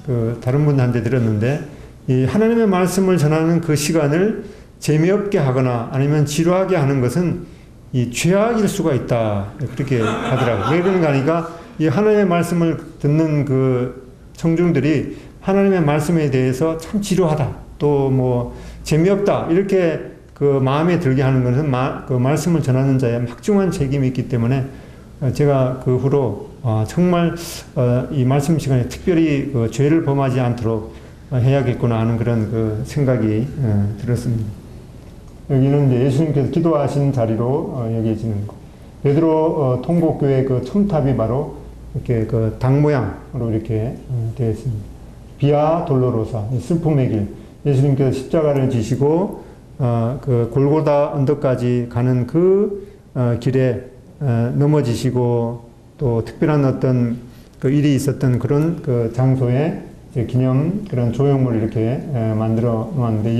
그 다른 분한테 들었는데 이 하나님의 말씀을 전하는 그 시간을 재미없게 하거나 아니면 지루하게 하는 것은 이 죄악일 수가 있다 그렇게 하더라고요. 왜 그런가 하니까 이 하나님의 말씀을 듣는 그 청중들이 하나님의 말씀에 대해서 참 지루하다 또 뭐 재미없다 이렇게 그 마음에 들게 하는 것은 그 말씀을 전하는 자의 막중한 책임이 있기 때문에 제가 그 후로 정말 이 말씀 시간에 특별히 그 죄를 범하지 않도록 해야겠구나 하는 그런 그 생각이 들었습니다. 여기는 이제 예수님께서 기도하신 자리로 여겨지는 거. 베드로 통곡교회 그 첨탑이 바로 이렇게 그 닭 모양으로 이렇게 되어 있습니다. 비아 돌로로사, 슬픔의 길. 예수님께서 십자가를 지시고 그 골고다 언덕까지 가는 그 길에 넘어지시고 또 특별한 어떤 그 일이 있었던 그런 그 장소에 기념 그런 조형물을 이렇게 만들어 놓았는데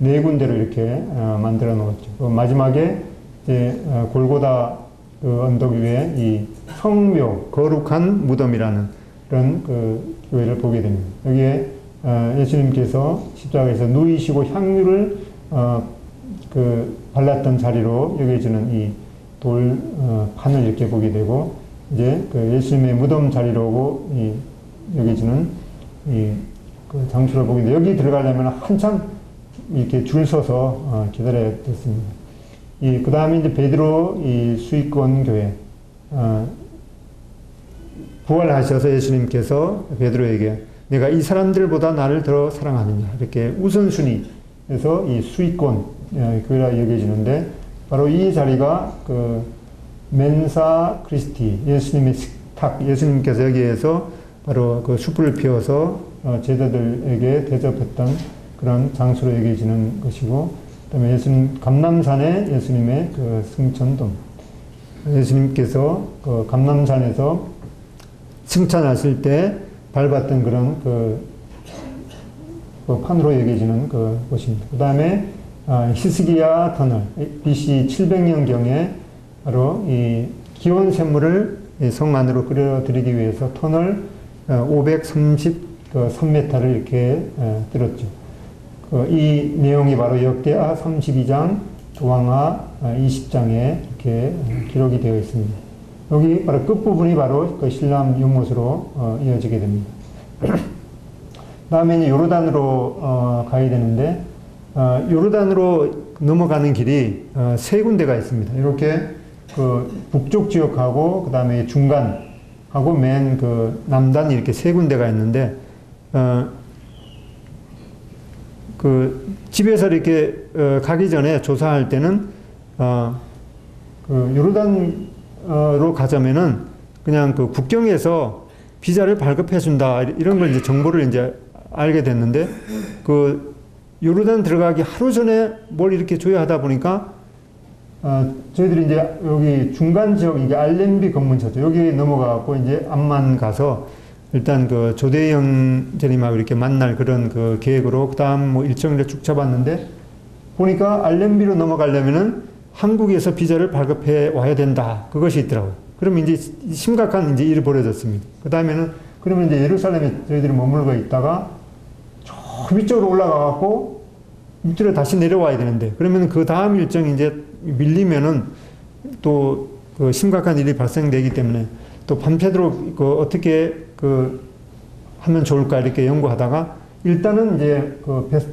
14군데로 이렇게 만들어 놓았죠. 마지막에 이제 골고다 그 언덕 위에 이 성묘, 거룩한 무덤이라는 그런 그 교회를 보게 됩니다. 여기에 예수님께서 십자가에서 누이시고 향유를 그 발랐던 자리로 여겨지는 이 돌 판을 이렇게 보게 되고 이제 그 예수님의 무덤 자리로 여겨지는 이 그 장소를 보게 되는데 여기 들어가려면 한참 이렇게 줄 서서 기다려야 됐습니다. 그 다음에 이제 베드로 수익권 교회 부활하셔서 예수님께서 베드로에게 내가 이 사람들보다 나를 더 사랑하느냐 이렇게 우선순위에서 이 수익권 교회라 여겨지는데 바로 이 자리가 그 멘사 크리스티 예수님의 식탁 예수님께서 여기에서 바로 그 숯불을 피워서 제자들에게 대접했던 그런 장소로 여겨지는 것이고 그다음에 예수님 감람산에 예수님의 그 승천동 예수님께서 그 감람산에서 승천하실 때 밟았던 그런 그 판으로 여겨지는 그 곳입니다. 그 다음에 히스기야 터널 BC 700년경에 바로 이 기원 샘물을 성 안으로 끌어들이기 위해서 터널 533m를 이렇게 뚫었죠. 이 내용이 바로 역대하 32장, 조항하 20장에 이렇게 기록이 되어 있습니다. 여기 바로 끝부분이 바로 그 신람 연못으로 이어지게 됩니다. 다음에 이제 요르단으로 가야 되는데, 요르단으로 넘어가는 길이 세 군데가 있습니다. 이렇게 그 북쪽 지역하고, 그 다음에 중간하고 맨 그 남단 이렇게 세 군데가 있는데, 그 집에서 이렇게 가기 전에 조사할 때는 그 요르단으로 가자면은 그냥 그 국경에서 비자를 발급해 준다 이런 걸 이제 정보를 이제 알게 됐는데 그 요르단 들어가기 하루 전에 뭘 이렇게 줘야 하다 보니까 저희들이 이제 여기 중간 지역 이게 알렘비 검문처죠. 여기 넘어가고 이제 암만 가서 일단 그 조대영 전임하고 이렇게 만날 그런 그 계획으로 그다음 뭐 일정을 쭉 잡았는데 보니까 알렘비로 넘어가려면은 한국에서 비자를 발급해 와야 된다. 그것이 있더라고요. 그러면 이제 심각한 이제 일이 벌어졌습니다. 그 다음에는 그러면 이제 예루살렘에 저희들이 머물고 있다가 저 위쪽으로 올라가갖고 밑으로 다시 내려와야 되는데 그러면 그 다음 일정이 이제 밀리면은 또 그 심각한 일이 발생되기 때문에 또 밤새도록 그 어떻게 그 하면 좋을까 이렇게 연구하다가 일단은 이제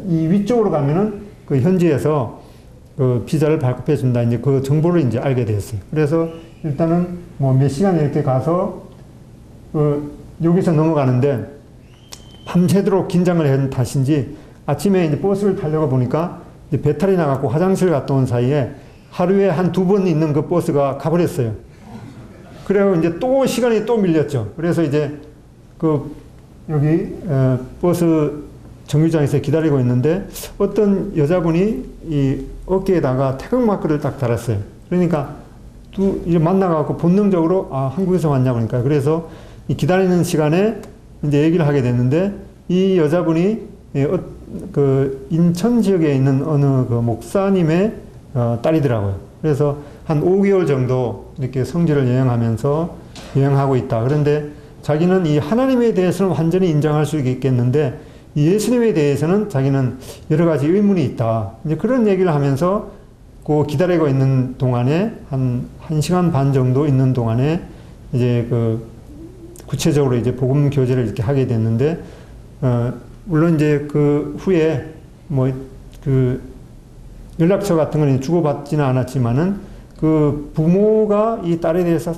이 위쪽으로 가면은 그 현지에서 그 비자를 발급해 준다 이제 그 정보를 이제 알게 됐어요. 그래서 일단은 뭐 몇 시간 이렇게 가서 여기서 넘어가는데 밤새도록 긴장을 한 탓인지 아침에 이제 버스를 타려고 보니까 이제 배탈이 나갖고 화장실 갔다 온 사이에 하루에 한 2번 있는 그 버스가 가버렸어요. 그래서 이제 또 시간이 또 밀렸죠. 그래서 이제 그 여기 버스 정류장에서 기다리고 있는데 어떤 여자분이 이 어깨에다가 태극마크를 딱 달았어요. 그러니까 이제 만나가지고 본능적으로 아, 한국에서 왔냐 그러니까 그래서 이 기다리는 시간에 이제 얘기를 하게 됐는데 이 여자분이 그 인천 지역에 있는 어느 그 목사님의 딸이더라고요. 그래서 한 5개월 정도 이렇게 성지를 여행하고 있다. 그런데 자기는 이 하나님에 대해서는 완전히 인정할 수 있겠는데 이 예수님에 대해서는 자기는 여러 가지 의문이 있다. 이제 그런 얘기를 하면서 그 기다리고 있는 동안에 한 1시간 반 정도 있는 동안에 이제 그 구체적으로 이제 복음 교제를 이렇게 하게 됐는데 물론 이제 그 후에 뭐 그 연락처 같은 건 주고받지는 않았지만은 그 부모가 이 딸에 대해서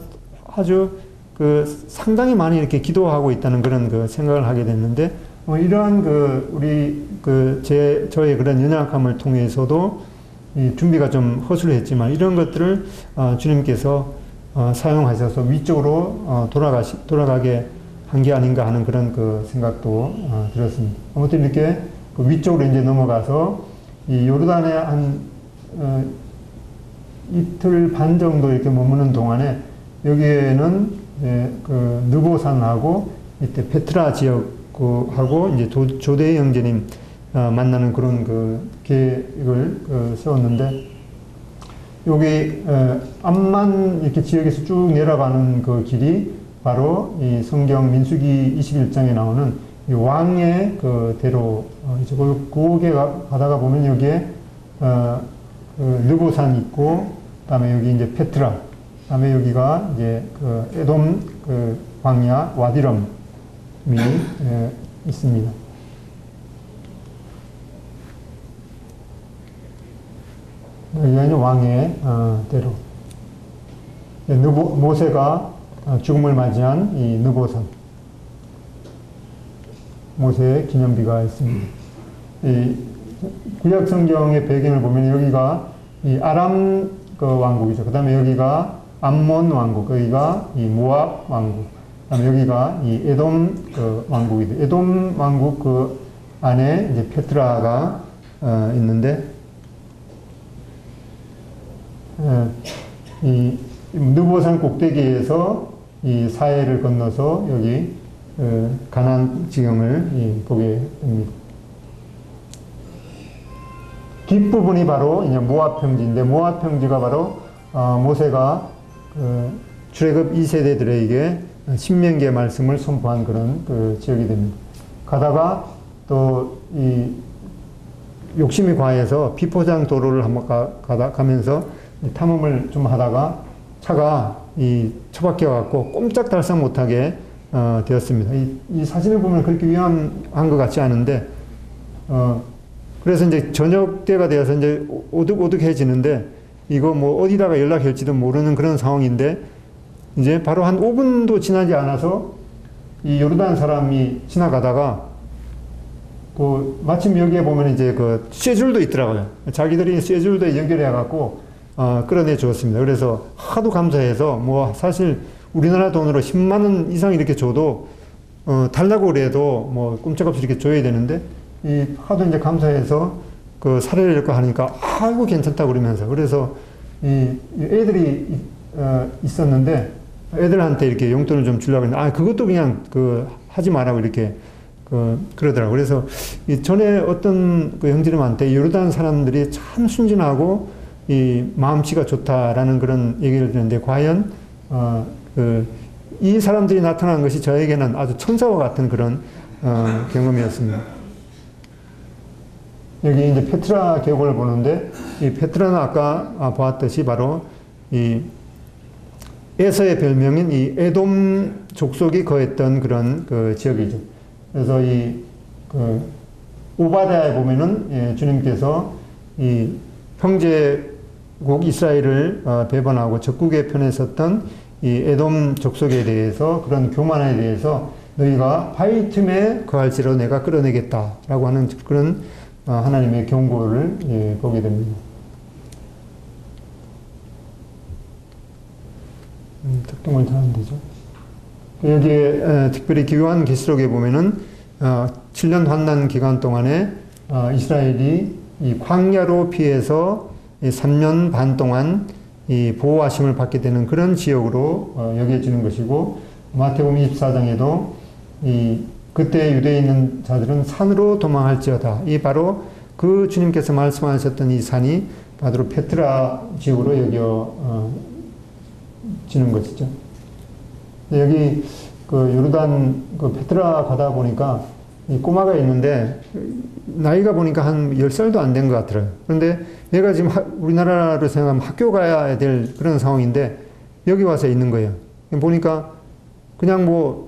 아주 그 상당히 많이 이렇게 기도하고 있다는 그런 그 생각을 하게 됐는데 이러한 그 우리 그 저의 그런 연약함을 통해서도 이 준비가 좀 허술했지만 이런 것들을 주님께서 사용하셔서 위쪽으로 돌아가게 한 게 아닌가 하는 그런 그 생각도 들었습니다. 아무튼 이렇게 그 위쪽으로 이제 넘어가서 이 요르단에 한 이틀 반 정도 이렇게 머무는 동안에 여기에는 그 느보산하고 이때 페트라 지역하고 이제 조대 형제님 만나는 그런 그 계획을 세웠는데 여기 암만 이렇게 지역에서 쭉 내려가는 그 길이 바로 이 성경 민수기 21장에 나오는 이 왕의 그 대로 이제 그게 가다가 보면 여기에 그 느보산 있고 그다음에 여기 이제 페트라 그다음에 여기가 이제 그 에돔 그 광야 와디럼이 있습니다. 여기가 이제 왕의 대로 모세가 죽음을 맞이한 이 느보산 모세의 기념비가 있습니다. 이 구약 성경의 배경을 보면 여기가 이 아람 그 왕국이죠. 그 다음에 여기가 암몬 왕국, 여기가 이 모압 왕국, 그 다음에 여기가 이 에돔 그 왕국이죠. 에돔 왕국 그 안에 이제 페트라가 있는데 이 느보산 꼭대기에서 이 사해를 건너서 여기 가나안 지경을 보게 됩니다. 뒷부분이 바로 이제 모압 평지인데 모압 평지가 바로 모세가 출애굽 2세대들에게 신명기의 말씀을 선포한 그런 그 지역이 됩니다. 가다가 또 이 욕심이 과해서 비포장 도로를 한번 가면서 탐험을 좀 하다가 차가 이 처박혀 갖고 꼼짝달싹 못하게 되었습니다. 이 사진을 보면 그렇게 위험한 것 같지 않은데 그래서 이제 저녁 때가 되어서 이제 오득오득해지는데 이거 뭐 어디다가 연락할지도 모르는 그런 상황인데 이제 바로 한 5분도 지나지 않아서 이 요르단 사람이 지나가다가 그 마침 여기에 보면 이제 그 쇠줄도 있더라고요. 자기들이 쇠줄도 연결해 갖고 끌어내 주었습니다. 그래서 하도 감사해서 뭐 사실 우리나라 돈으로 10만 원 이상 이렇게 줘도 달라고 그래도 뭐 꼼짝없이 이렇게 줘야 되는데 이 하도 이제 감사해서 그 사례를 읽고 하니까 아이고 괜찮다고 그러면서 그래서 이 애들이 있었는데 애들한테 이렇게 용돈을 좀 주려고 했는데 그것도 그냥 그 하지 말라고 이렇게 그러더라고요. 그래서 이 전에 어떤 그 형제님한테 요르단 사람들이 참 순진하고 이 마음씨가 좋다라는 그런 얘기를 듣는데 과연 이 사람들이 나타난 것이 저에게는 아주 천사와 같은 그런 경험이었습니다. 여기 이제 페트라 계곡을 보는데 이 페트라는 아까 보았듯이 바로 이 에서의 별명인 이 에돔 족속이 거했던 그런 그 지역이죠. 그래서 이 오바댜에 보면은 주님께서 이 형제국 이스라엘을 배반하고 적국의 편에 섰던 이 에돔 족속에 대해서 그런 교만에 대해서 너희가 바위 틈에 거할지로 내가 끌어내겠다라고 하는 그런 하나님의 경고를 보게 됩니다. 특동을 잘 안 되죠. 여기에 특별히 기요한 계시록에 보면은 7년 환난 기간 동안에 이스라엘이 이 광야로 피해서 이 3년 반 동안 이 보호하심을 받게 되는 그런 지역으로 여겨지는 것이고, 마태복음 24장에도 이 그때 유대에 있는 자들은 산으로 도망할지어다. 이 바로 그 주님께서 말씀하셨던 이 산이 바로 페트라 지역으로 여겨지는 것이죠. 여기 그 요르단 그 페트라 가다 보니까 이 꼬마가 있는데 나이가 보니까 한 10살도 안 된 것 같더라고요. 그런데 얘가 지금 우리나라로 생각하면 학교 가야 될 그런 상황인데 여기 와서 있는 거예요. 보니까 그냥 뭐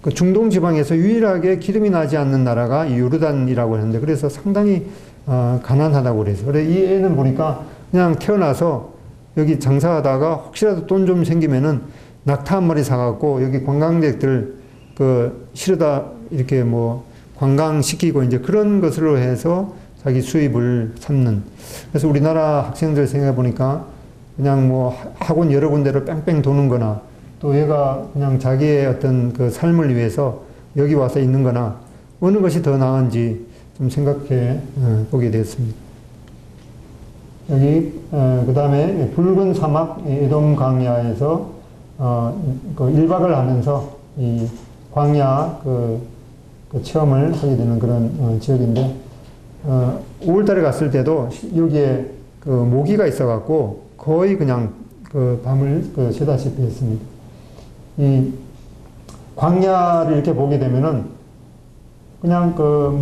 그 중동 지방에서 유일하게 기름이 나지 않는 나라가 이 요르단이라고 하는데, 그래서 상당히 가난하다고 그래서. 그래 이 애는 보니까 그냥 태어나서 여기 장사하다가 혹시라도 돈 좀 생기면은 낙타 한 마리 사갖고 여기 관광객들 실어다 이렇게 뭐 관광시키고 이제 그런 것으로 해서 자기 수입을 삼는. 그래서 우리나라 학생들 생각해 보니까 그냥 뭐 학원 여러 군데로 뺑뺑 도는 거나, 또 얘가 그냥 자기의 어떤 그 삶을 위해서 여기 와서 있는 거나, 어느 것이 더 나은지 좀 생각해 보게 되었습니다. 여기, 그 다음에 붉은 사막 에돔 광야에서, 그 1박을 하면서 이 광야 그 체험을 하게 되는 그런 지역인데, 5월 달에 갔을 때도 여기에 그 모기가 있어갖고 거의 그냥 그 밤을 새다시피 했습니다. 이 광야를 이렇게 보게 되면은 그냥 그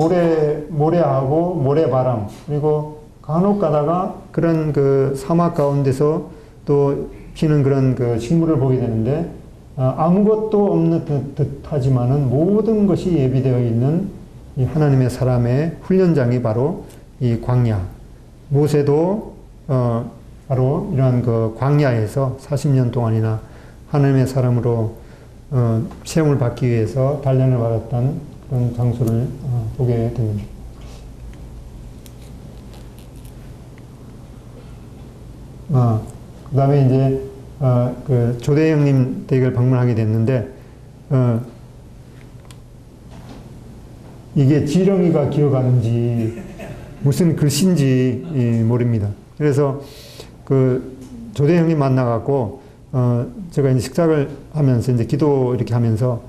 모래하고 모래바람, 그리고 간혹 가다가 그런 그 사막 가운데서 또 피는 그런 그 식물을 보게 되는데, 아무것도 없는 듯 하지만은 모든 것이 예비되어 있는 이 하나님의 사람의 훈련장이 바로 이 광야. 모세도 바로 이러한 그 광야에서 40년 동안이나 하나님의 사람으로 시험을 받기 위해서 단련을 받았던 그런 장소를 보게 됩니다. 그 다음에 이제 그 조대영님 댁을 방문하게 됐는데, 이게 지렁이가 기어가는지 무슨 글씨인지 모릅니다. 그래서 그 조대영님 만나갖고 제가 이제 식사를 하면서 이제 기도 이렇게 하면서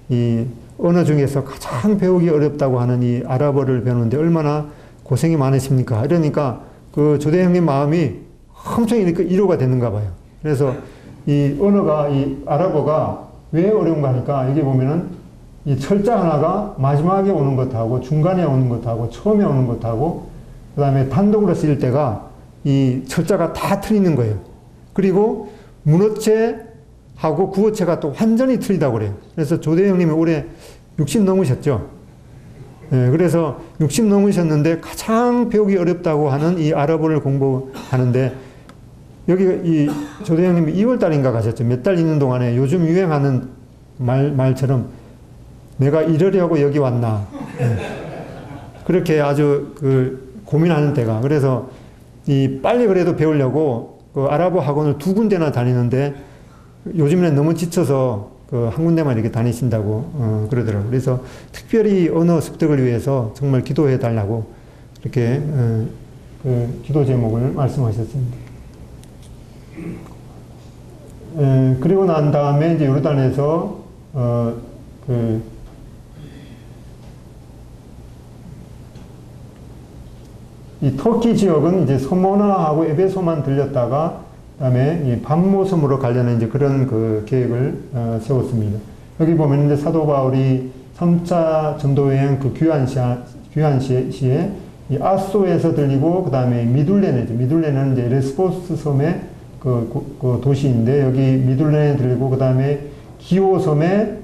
이 언어 중에서 가장 배우기 어렵다고 하는 이 아랍어를 배우는데 얼마나 고생이 많으십니까? 이러니까 그 조대영님 마음이 엄청 이렇게 위로가 되는가 봐요. 그래서 이 언어가, 이 아랍어가 왜 어려운가 하니까 여기 보면은 이 철자 하나가 마지막에 오는 것하고 중간에 오는 것하고 처음에 오는 것하고 그 다음에 단독으로 쓰일 때가 이 철자가 다 틀리는 거예요. 그리고 문어체하고 구어체가 또 완전히 틀리다고 그래요. 그래서 조대영님이 올해 60 넘으셨죠. 예, 그래서 60 넘으셨는데 가장 배우기 어렵다고 하는 이 아랍어를 공부하는데, 여기 이 조대영님이 2월 달인가 가셨죠. 몇 달 있는 동안에 요즘 유행하는 말처럼 내가 이러려고 여기 왔나. 예. 그렇게 아주 고민하는 때가. 그래서 빨리 그래도 배우려고 그 아랍어 학원을 2군데나 다니는데 요즘에는 너무 지쳐서 한 군데만 이렇게 다니신다고 그러더라고요. 그래서 특별히 언어 습득을 위해서 정말 기도해 달라고 이렇게 그 기도 제목을 말씀하셨습니다. 그리고 난 다음에 이제 요르단에서 이 터키 지역은 이제 소모나하고 에베소만 들렸다가 그다음에 이 밤모섬으로 가려는 이제 그런 그 계획을 세웠습니다. 여기 보면 이제 사도 바울이 3차 전도 여행 그 귀환 시에 이 아소에서 들리고 그다음에 미둘레는 이제 레스포스 섬의 그 도시인데, 여기 미둘레에 들리고 그다음에 기오 섬에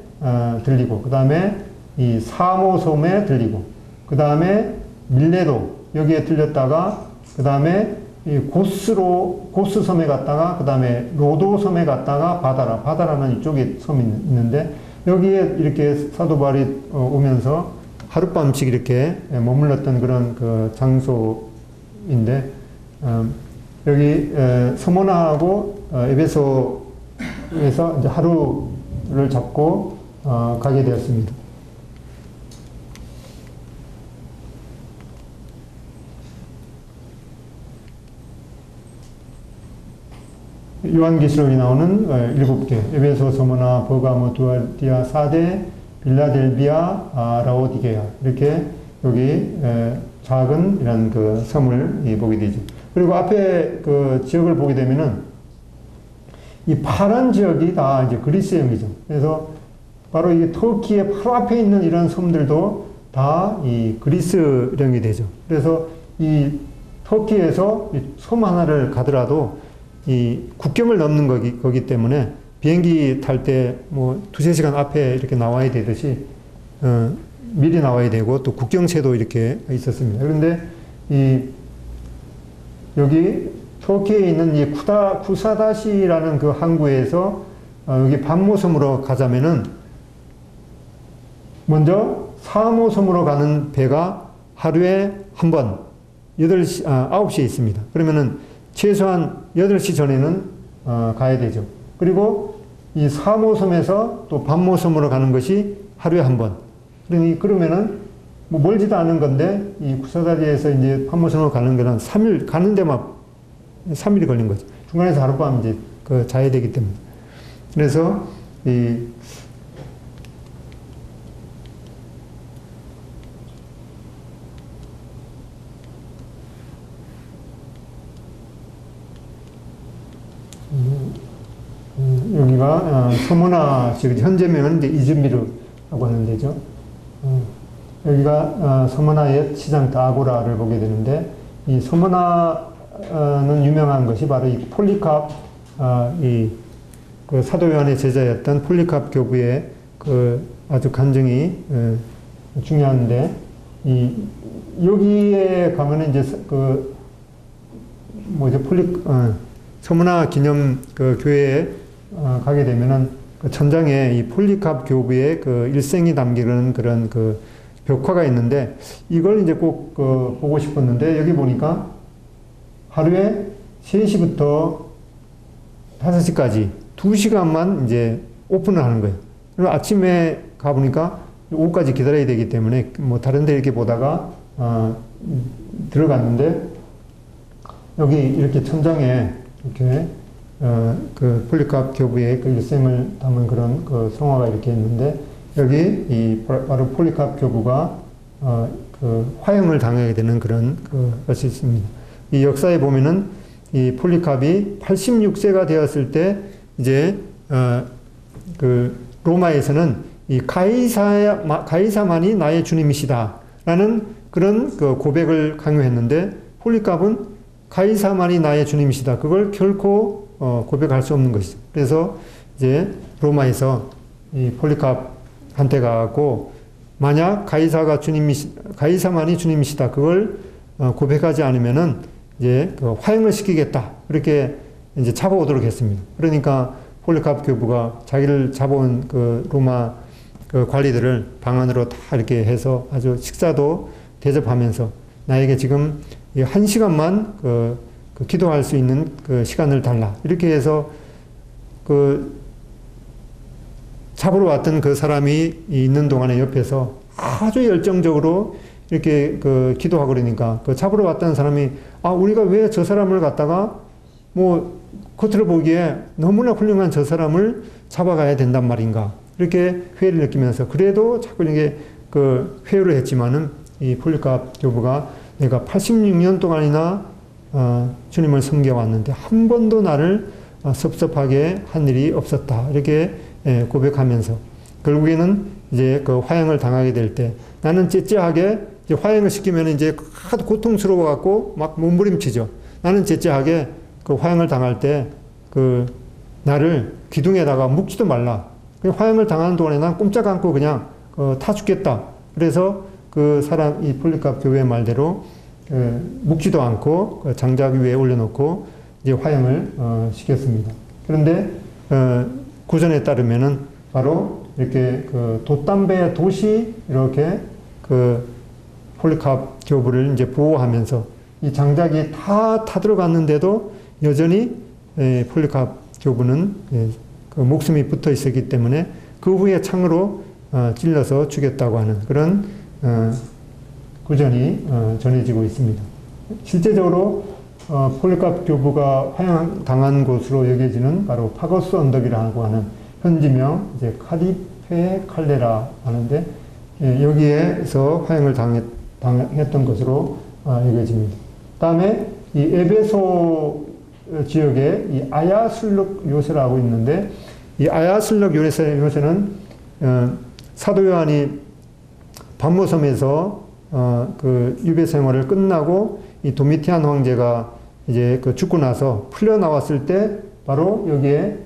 들리고 그다음에 이 사모 섬에 들리고 그다음에 밀레도 여기에 들렸다가 그다음에 이 고스 섬에 갔다가 그다음에 로도 섬에 갔다가 바다라는 이쪽에 섬이 있는데, 여기에 이렇게 사도 바울이 오면서 하룻밤씩 이렇게 머물렀던 그런 그 장소인데, 여기 서모나하고 에베소에서 이제 하루를 잡고 가게 되었습니다. 요한계시록에 나오는 7개, 에베소, 서머나, 버가모, 두아디아, 사데, 빌라델비아, 라오디게아, 이렇게 여기 작은 이런 그 섬을 보게 되죠. 그리고 앞에 그 지역을 보게 되면은 이 파란 지역이 다 이제 그리스형이죠. 그래서 바로 이 터키의 바로 앞에 있는 이런 섬들도 다 이 그리스령이 되죠. 그래서 이 터키에서 섬 하나를 가더라도 이 국경을 넘는 거기 때문에 비행기 탈 때 뭐 두세 시간 앞에 이렇게 나와야 되듯이 미리 나와야 되고 또 국경채도 이렇게 있었습니다. 그런데 이 여기 터키에 있는 이 쿠사다시라는 그 항구에서 여기 반모섬으로 가자면은 먼저 사모섬으로 가는 배가 하루에 한 번 9시에 있습니다. 그러면은 최소한 8시 전에는 가야 되죠. 그리고 이 사모섬에서 또 반모섬으로 가는 것이 하루에 한 번. 그러면은 뭐 멀지도 않은 건데 이 쿠사다리에서 이제 반모섬으로 가는 거는 3일 가는 데만 3일이 걸린 거죠. 중간에서 하룻밤 이제 자야 되기 때문에. 그래서 여기가 서머나 지역, 현재명은 이제 이즈미르라고 하는 데죠. 여기가 서머나 옛 시장 아고라를 보게 되는데, 이 서머나는 유명한 것이 바로 이 폴리캅, 그 사도 요한의 제자였던 폴리캅 교부의 그 아주 간증이 중요한데, 여기에 가면은 이제 서머나 기념 그 교회에 가게 되면은 그 천장에 이 폴리캅 교부의 그 일생이 담기는 그런 그 벽화가 있는데 이걸 이제 꼭 보고 싶었는데 여기 보니까 하루에 3시부터 5시까지 2시간만 이제 오픈을 하는 거예요. 그리고 아침에 가보니까 오후까지 기다려야 되기 때문에 뭐 다른 데 이렇게 보다가 들어갔는데 여기 이렇게 천장에 이렇게 그 폴리캅 교부의 그 일생을 담은 그런 그 성화가 이렇게 있는데 여기 바로 폴리캅 교부가 그 화형을 당하게 되는 그런 것이 있습니다. 이 역사에 보면은 이 폴리캅이 86세가 되었을 때 이제 그 로마에서는 이 가이사만이 나의 주님이시다라는 그런 그 고백을 강요했는데 폴리캅은 가이사만이 나의 주님이시다. 그걸 결코 고백할 수 없는 것이죠. 그래서 이제 로마에서 이 폴리캅한테 가고 만약 가이사만이 주님이시다. 그걸 고백하지 않으면은 이제 그 화형을 시키겠다. 그렇게 이제 잡아오도록 했습니다. 그러니까 폴리캅 교부가 자기를 잡아온 그 로마 그 관리들을 방 안으로 다 이렇게 해서 아주 식사도 대접하면서 나에게 지금 1시간만 그 기도할 수 있는 그 시간을 달라. 이렇게 해서 그 잡으러 왔던 그 사람이 있는 동안에 옆에서 아주 열정적으로 이렇게 그 기도하고 그러니까 그 잡으러 왔다는 사람이 우리가 왜 저 사람을 갖다가 뭐 겉으로 보기에 너무나 훌륭한 저 사람을 잡아가야 된단 말인가. 이렇게 회의를 느끼면서 그래도 자꾸 이게 그 회유를 했지만은 이 폴리캅 교부가 내가 86년 동안이나 주님을 섬겨왔는데 한 번도 나를 섭섭하게 한 일이 없었다. 이렇게 고백하면서 결국에는 이제 그 화형을 당하게 될 때 나는 째째하게 이제 화형을 시키면 이제 하도 고통스러워 갖고 막 몸부림치죠. 나는 째째하게 그 화형을 당할 때 그 나를 기둥에다가 묶지도 말라. 화형을 당하는 동안에 난 꼼짝 않고 그냥 타 죽겠다. 그래서 그 사람 이 폴리캅 교회의 말대로 묶지도 않고 장작 위에 올려놓고 이제 화형을 시켰습니다. 그런데 구전에 따르면은 바로 이렇게 그 돛담배 돛이 이렇게 그 폴리캅 교부를 이제 보호하면서 이 장작이 다 타들어갔는데도 여전히 폴리캅 교부는 그 목숨이 붙어 있었기 때문에 그 후에 창으로 찔러서 죽였다고 하는 그런 구전이 전해지고 있습니다. 실제적으로 폴리카프 교부가 화형당한 곳으로 여겨지는 바로 파거스 언덕이라고 하는 현지명 이제 카디페 칼레라 하는데 여기에서 화형을 당했던 것으로 여겨집니다. 다음에 이 에베소 지역에 이 아야슬럭 요새라고 있는데 이 아야슬럭 요새는 사도 요한이 반모섬에서 그 유배 생활을 끝나고 이 도미티안 황제가 이제 그 죽고 나서 풀려 나왔을 때 바로 여기에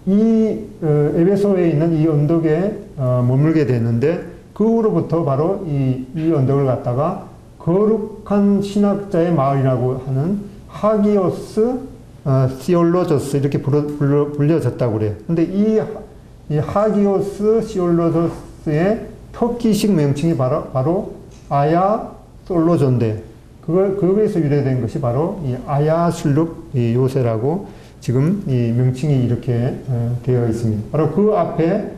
이 에베소에 있는 이 언덕에 머물게 됐는데 그 후로부터 바로 이 언덕을 갖다가 거룩한 신학자의 마을이라고 하는 하기오스 시올로저스 이렇게 불려졌다고 그래요. 근데 이 하기오스 시올로저스의 터키식 명칭이 바로 아야 솔로존데 그거에서 유래된 것이 바로 이 아야술룩 요새라고 지금 이 명칭이 이렇게 되어 있습니다. 바로 그 앞에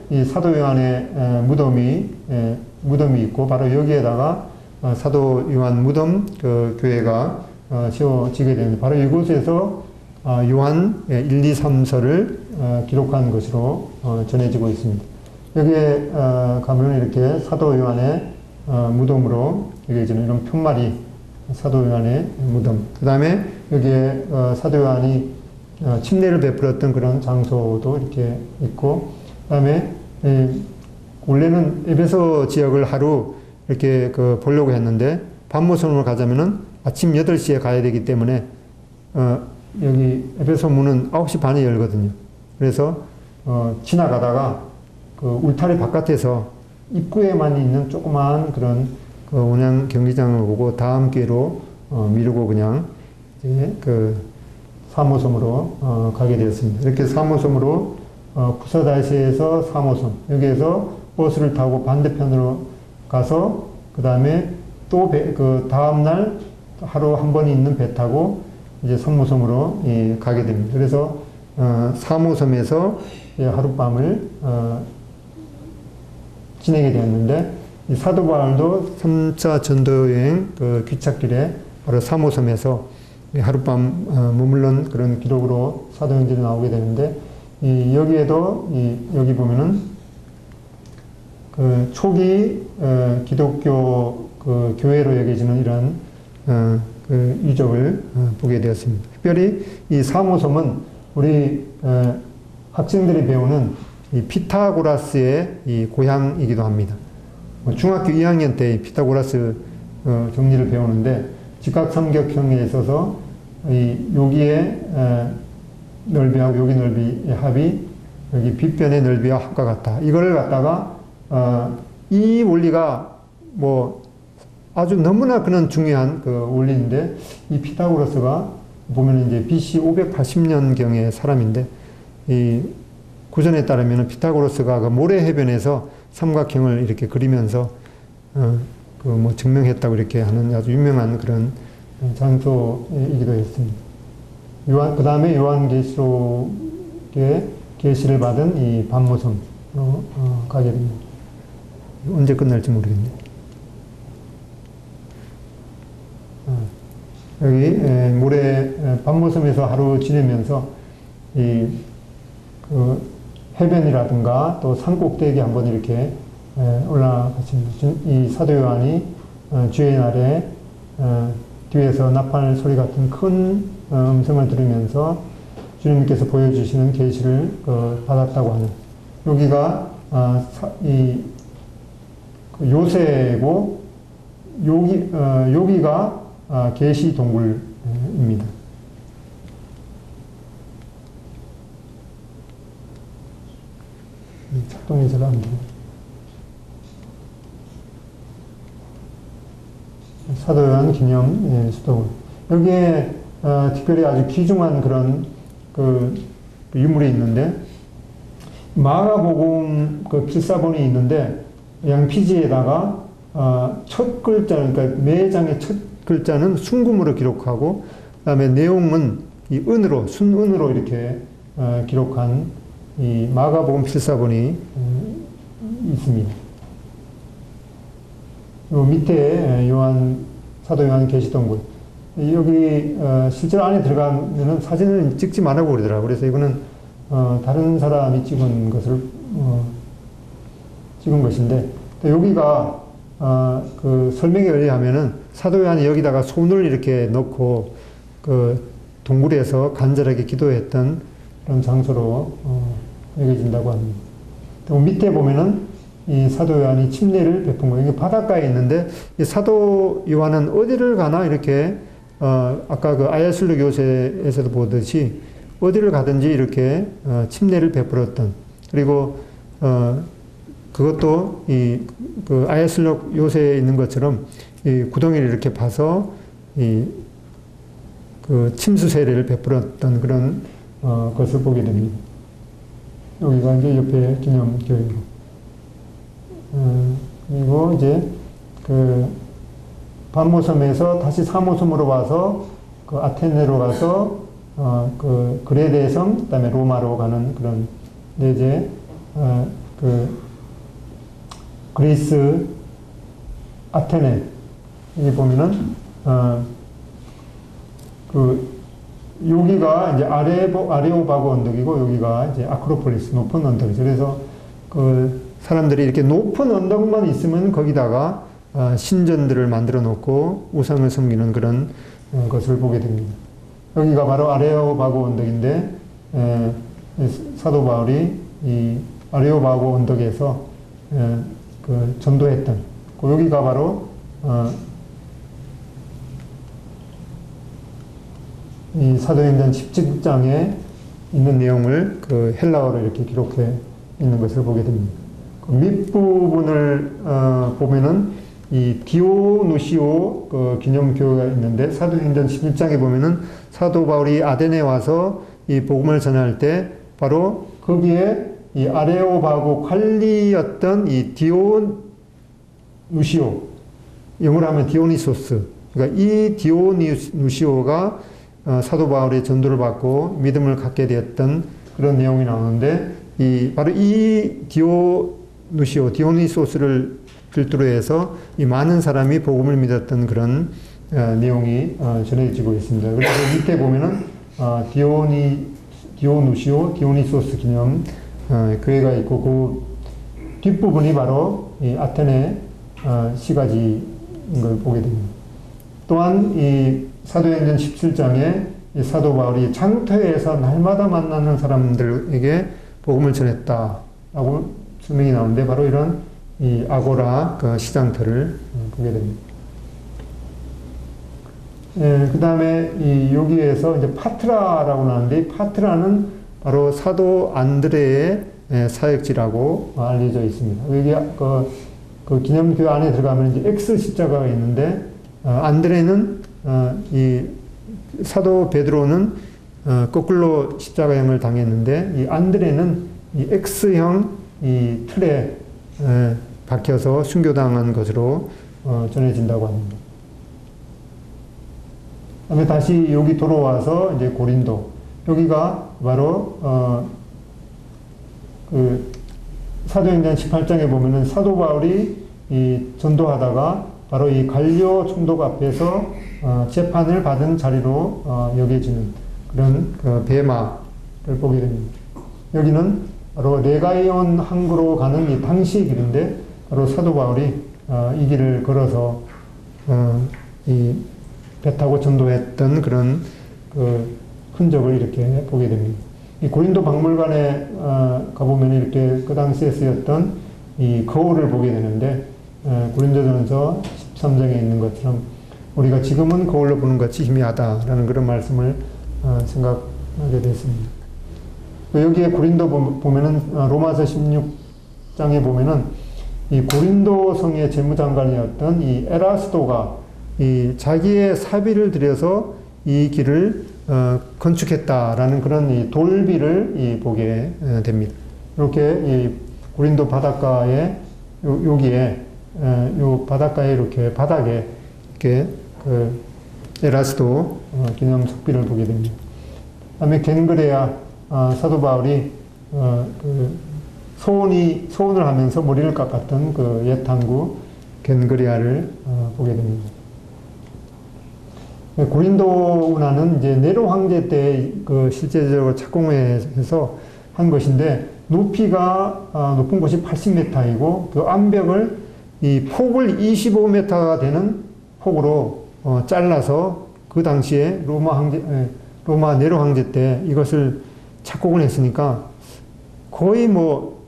이 사도 요한의 무덤이 있고 바로 여기에다가 사도 요한 무덤 그 교회가 세워지게 되는데 바로 이곳에서 요한 1, 2, 3서를 기록한 것으로 전해지고 있습니다. 여기에 가면 이렇게 사도 요한의 무덤으로 여겨지는 이런 편말이 사도 요한의 무덤. 그 다음에 여기에 사도 요한이 침례를 베풀었던 그런 장소도 이렇게 있고, 그 다음에 원래는 에베소 지역을 하루 이렇게 보려고 했는데 반모섬으로 가자면은 아침 8시에 가야 되기 때문에 여기 에베소 문은 9시 반에 열거든요. 그래서 지나가다가 그 울타리 바깥에서 입구에만 있는 조그마한 그런 온양 경기장을 보고 다음 기회로 미루고 그냥 이제 그 사모섬으로 가게 되었습니다. 이렇게 사모섬으로 쿠사다시에서 사모섬 여기에서 버스를 타고 반대편으로 가서 그 다음에 또 그 다음 날 하루 한 번 있는 배 타고 이제 산모섬으로 가게 됩니다. 그래서 사모섬에서 하룻밤을 지내게 되었는데 이 사도 바울도 3차 전도여행 그 귀착길에 바로 사모섬에서 하룻밤 머물른 그런 기록으로 사도행전이 나오게 되는데 여기에도 여기 보면은 그 초기 기독교 그 교회로 여겨지는 이런 그 유적을 보게 되었습니다. 특별히 이 사모섬은 우리 학생들이 배우는 이 피타고라스의 이 고향이기도 합니다. 중학교 2학년 때 피타고라스 정리를 배우는데 직각삼각형에 있어서 여기의 넓이하고 여기 넓이의 합이 여기 빗변의 넓이와 합과 같다. 이걸 갖다가 이 원리가 뭐 아주 너무나 그런 중요한 그 원리인데 이 피타고라스가 보면 이제 BC 580년경의 사람인데 이 구전에 따르면 피타고라스가 그 모래 해변에서 삼각형을 이렇게 그리면서 그 뭐 증명했다고 이렇게 하는 아주 유명한 그런 장소이기도 했습니다. 그 다음에 요한계시록의 계시를 받은 이 반모섬으로 가게 됩니다. 언제 끝날지 모르겠네요. 여기 모래 반모섬에서 하루 지내면서 그 해변이라든가 또 산 꼭대기 한번 이렇게 올라갔습니다. 이 사도 요한이 주의 날에 뒤에서 나팔 소리 같은 큰 음성을 들으면서 주님께서 보여주시는 계시를 받았다고 하는 여기가 그 요새고 여기가 계시 동굴입니다. 작동해서가 안 돼요. 사도 요한 기념 수도원. 여기에 특별히 아주 귀중한 그런 그 유물이 있는데 마가복음 그 필사본이 있는데 양피지에다가 첫 글자는 그러니까 매 장의 첫 글자는 순금으로 기록하고 그다음에 내용은 이 은으로 순은으로 이렇게 기록한 이 마가복음 필사본이 있습니다. 요 밑에 사도 요한 계시던 곳, 여기 실제로 안에 들어가면은 사진을 찍지 말라고 그러더라고요. 그래서 이거는 다른 사람이 찍은 것인데, 여기가 그 설명에 의하면은 사도 요한이 여기다가 손을 이렇게 넣고 그 동굴에서 간절하게 기도했던 그런 장소로 여겨진다고 합니다. 또 밑에 보면은 이 사도 요한이 침례를 베푼 거예요. 이게 바닷가에 있는데, 이 사도 요한은 어디를 가나 이렇게 아까 그 아야슬록 요새에서도 보듯이 어디를 가든지 이렇게 침례를 베풀었던, 그리고 그것도 그 아야슬록 요새에 있는 것처럼 이 구덩이를 이렇게 파서 그 침수 세례를 베풀었던 그런 것을 보게 됩니다. 여기가 이제 옆에 기념교회고, 그리고 이제 그 반모섬에서 다시 사모섬으로 와서 그 아테네로 가서 그 그레데 섬, 그다음에 로마로 가는 그런, 이제 그 그리스 아테네, 여기 보면은 그 여기가 이제 아레오바고 언덕이고, 여기가 이제 아크로폴리스, 높은 언덕이죠. 그래서 그 사람들이 이렇게 높은 언덕만 있으면 거기다가 신전들을 만들어 놓고 우상을 섬기는 그런 것을 보게 됩니다. 여기가 바로 아레오바고 언덕인데, 사도 바울이 이 아레오바고 언덕에서 그 전도했던, 여기가 바로 이 사도행전 17장에 있는 내용을 그 헬라어로 이렇게 기록해 있는 것을 보게 됩니다. 그 밑부분을 보면은 이 디오누시오 그 기념교회가 있는데, 사도행전 11장에 보면은 사도 바울이 아데네에 와서 이 복음을 전할 때 바로 거기에 이 아레오바고 관리였던 이 디오누시오, 영어로 하면 디오니소스, 그러니까 이 디오누시오가 사도 바울의 전도를 받고 믿음을 갖게 되었던 그런 내용이 나오는데, 바로 이 디오니소스를 필두로 해서 이 많은 사람이 복음을 믿었던 그런 내용이 전해지고 있습니다. 그래서 밑에 보면은 디오니소스 기념 교회가 있고, 그 뒷부분이 바로 이 아테네 시가지인 걸 보게 됩니다. 또한 이 사도행전 17장에 이 사도 바울이 장터에서 날마다 만나는 사람들에게 복음을 전했다라고 설명이 나오는데, 바로 이런 이 아고라 그 시장터를 보게 됩니다. 그 다음에 여기에서 이제 파트라라고 나오는데, 이 파트라는 바로 사도 안드레의 사역지라고 알려져 있습니다. 여기 그 기념교회 안에 들어가면 이제 X 십자가가 있는데, 안드레는 이 사도 베드로는 거꾸로 십자가형을 당했는데, 이 안드레는 이 X형 이 틀에 박혀서 순교당한 것으로 전해진다고 합니다. 그다음에 다시 여기 돌아와서 이제 고린도, 여기가 바로 그 사도행전 18장에 보면은 사도 바울이 이 전도하다가 바로 이 갈리오 총독 앞에서 재판을 받은 자리로 여겨지는 그런 그 베마를 보게 됩니다. 여기는 바로 레가이온 항구로 가는 이 당시의 길인데, 바로 사도 바울이 이 길을 걸어서 이 배 타고 전도했던 그런 그 흔적을 이렇게 보게 됩니다. 이 고린도 박물관에 가보면 이렇게 그 당시에 쓰였던 이 거울을 보게 되는데, 고린도전서 13장에 있는 것처럼 우리가 지금은 거울로 보는 것이 희미하다라는 그런 말씀을 생각하게 됐습니다. 여기에 고린도 보면은 로마서 16장에 보면은 이 고린도 성의 재무장관이었던 이 에라스도가 이 자기의 사비를 들여서 이 길을 건축했다라는 그런 이 돌비를 보게 됩니다. 이렇게 이 고린도 바닷가에 여기에 요 바닷가에 이렇게 바닥에 이렇게 그 에라스도 기념 석비를 보게 됩니다. 그다음에 겐그레아 사도 바울이 그 소원을 하면서 머리를 깎았던 그 옛 항구 겐그리아를 보게 됩니다. 고린도 운하는 이제 네로 황제 때 그 실제적으로 착공해서 한 것인데 높이가 높은 곳이 80m이고 그 암벽을 이 폭을 25m가 되는 폭으로 잘라서 그 당시에 로마 네로 황제 때 이것을 착공을 했으니까 거의 뭐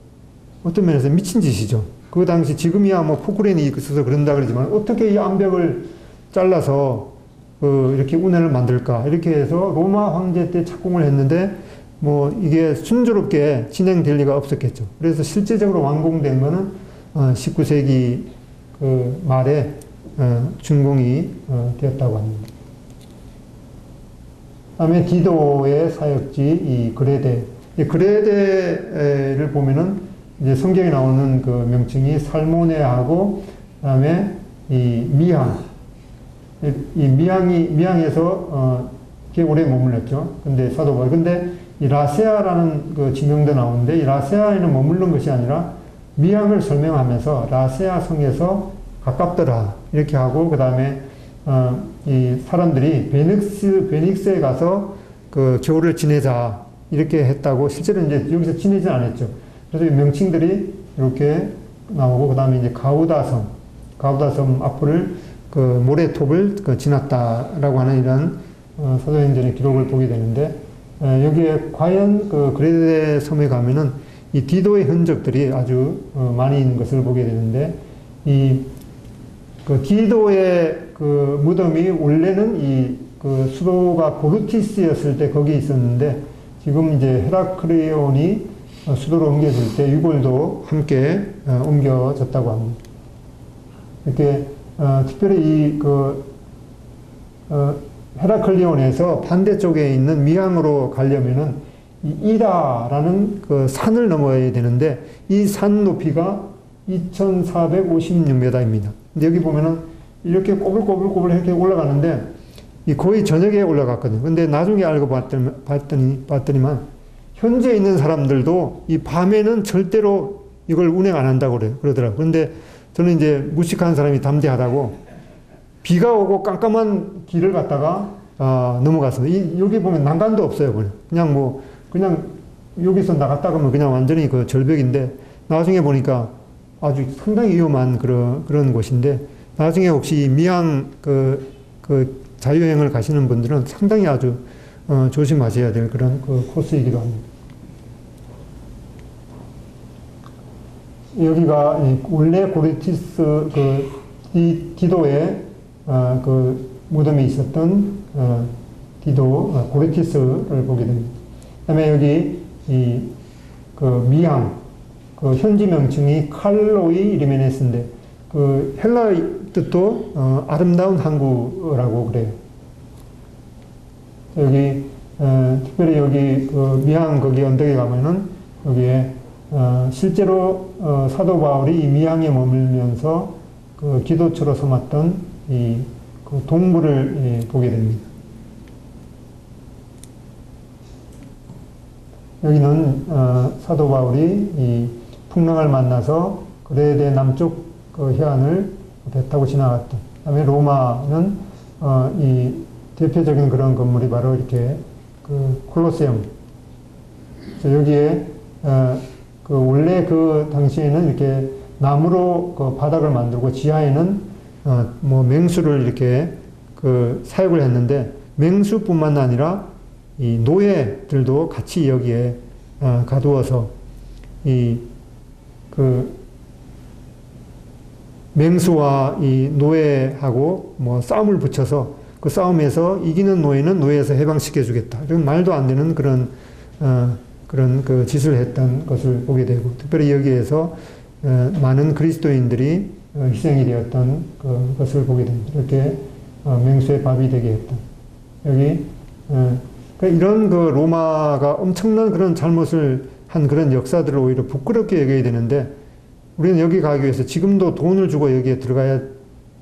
어떤 면에서 미친 짓이죠. 그 당시 지금이야 뭐 포크레인이 있어서 그런다 그러지만 어떻게 이 암벽을 잘라서 이렇게 운해를 만들까 이렇게 해서 로마 황제 때 착공을 했는데 뭐 이게 순조롭게 진행될 리가 없었겠죠. 그래서 실제적으로 완공된 거는 19세기 그 말에 준공이 되었다고 합니다. 다음에 디도의 사역지 이 그레데. 이 그레데를 보면은 이제 성경에 나오는 그 명칭이 살모네하고 그다음에 이 미항. 이 미항에서 꽤 오래 머물렀죠. 근데 사도 바울. 근데 이 라세아라는 그 지명도 나오는데 이 라세아에는 머무른 것이 아니라 미항을 설명하면서 라세아 성에서 가깝더라 이렇게 하고 그 다음에 이 사람들이 베닉스에 가서 그 겨울을 지내자 이렇게 했다고 실제로 이제 여기서 지내진 않았죠. 그래서 이 명칭들이 이렇게 나오고 그 다음에 이제 가우다섬 앞을 그 모래톱을 지났다라고 하는 이런 사도행전의 기록을 보게 되는데 여기에 과연 그 그레데 섬에 가면은 이 디도의 흔적들이 아주 많이 있는 것을 보게 되는데 이 그 디도의 그 무덤이 원래는 이 그 수도가 고르티스였을 때 거기 있었는데 지금 이제 헤라클리온이 수도로 옮겨질 때 유골도 함께 옮겨졌다고 합니다. 이렇게 특별히 헤라클리온에서 반대쪽에 있는 미항으로 가려면은 이 이라라는 그 산을 넘어야 되는데 이 산 높이가 2,456m입니다. 근데 여기 보면은 이렇게 꼬불꼬불 이렇게 올라가는데 이 거의 저녁에 올라갔거든요. 근데 나중에 알고 봤더니만 현재 있는 사람들도 이 밤에는 절대로 이걸 운행 안 한다고 그러더라고요. 그런데 저는 이제 무식한 사람이 담대하다고 비가 오고 깜깜한 길을 갔다가 넘어갔습니다. 여기 보면 난간도 없어요. 그냥 여기서 나갔다 가면 그냥 완전히 그 절벽인데 나중에 보니까 아주 상당히 위험한 그런 곳인데 나중에 혹시 미항 그 자유여행을 가시는 분들은 상당히 아주 조심하셔야 될 그런 그 코스이기도 합니다. 여기가 원래 고르티스 디도에 그 무덤이 있었던 디도 고르티스를 보게 됩니다. 그다음에 여기 그 미항 그 현지 명칭이 칼로이 리메네스인데 그 헬라 뜻도 아름다운 항구라고 그래요. 여기 특별히 여기 그 미항 거기 언덕에 가면은 여기에 실제로 사도 바울이 이 미항에 머물면서 그 기도처로 삼았던 그 동굴을 보게 됩니다. 여기는 사도 바울이 이 풍랑을 만나서 그레데 남쪽 그 해안을 배 타고 지나갔던. 그다음에 로마는 이 대표적인 그런 건물이 바로 이렇게 그 콜로세움. 여기에 그 원래 그 당시에는 이렇게 나무로 그 바닥을 만들고 지하에는 뭐 맹수를 이렇게 그 사육을 했는데 맹수뿐만 아니라 이 노예들도 같이 여기에 가두어서 그 맹수와 이 노예하고 뭐 싸움을 붙여서 그 싸움에서 이기는 노예는 노예에서 해방시켜 주겠다. 이런 말도 안 되는 그런 그 짓을 했던 것을 보게 되고 특별히 여기에서 많은 그리스도인들이 희생이 되었던 것을 보게 됩니다. 이렇게 맹수의 밥이 되게 했던 여기 이런 그 로마가 엄청난 그런 잘못을 한 그런 역사들을 오히려 부끄럽게 여겨야 되는데 우리는 여기 가기 위해서 지금도 돈을 주고 여기에 들어가야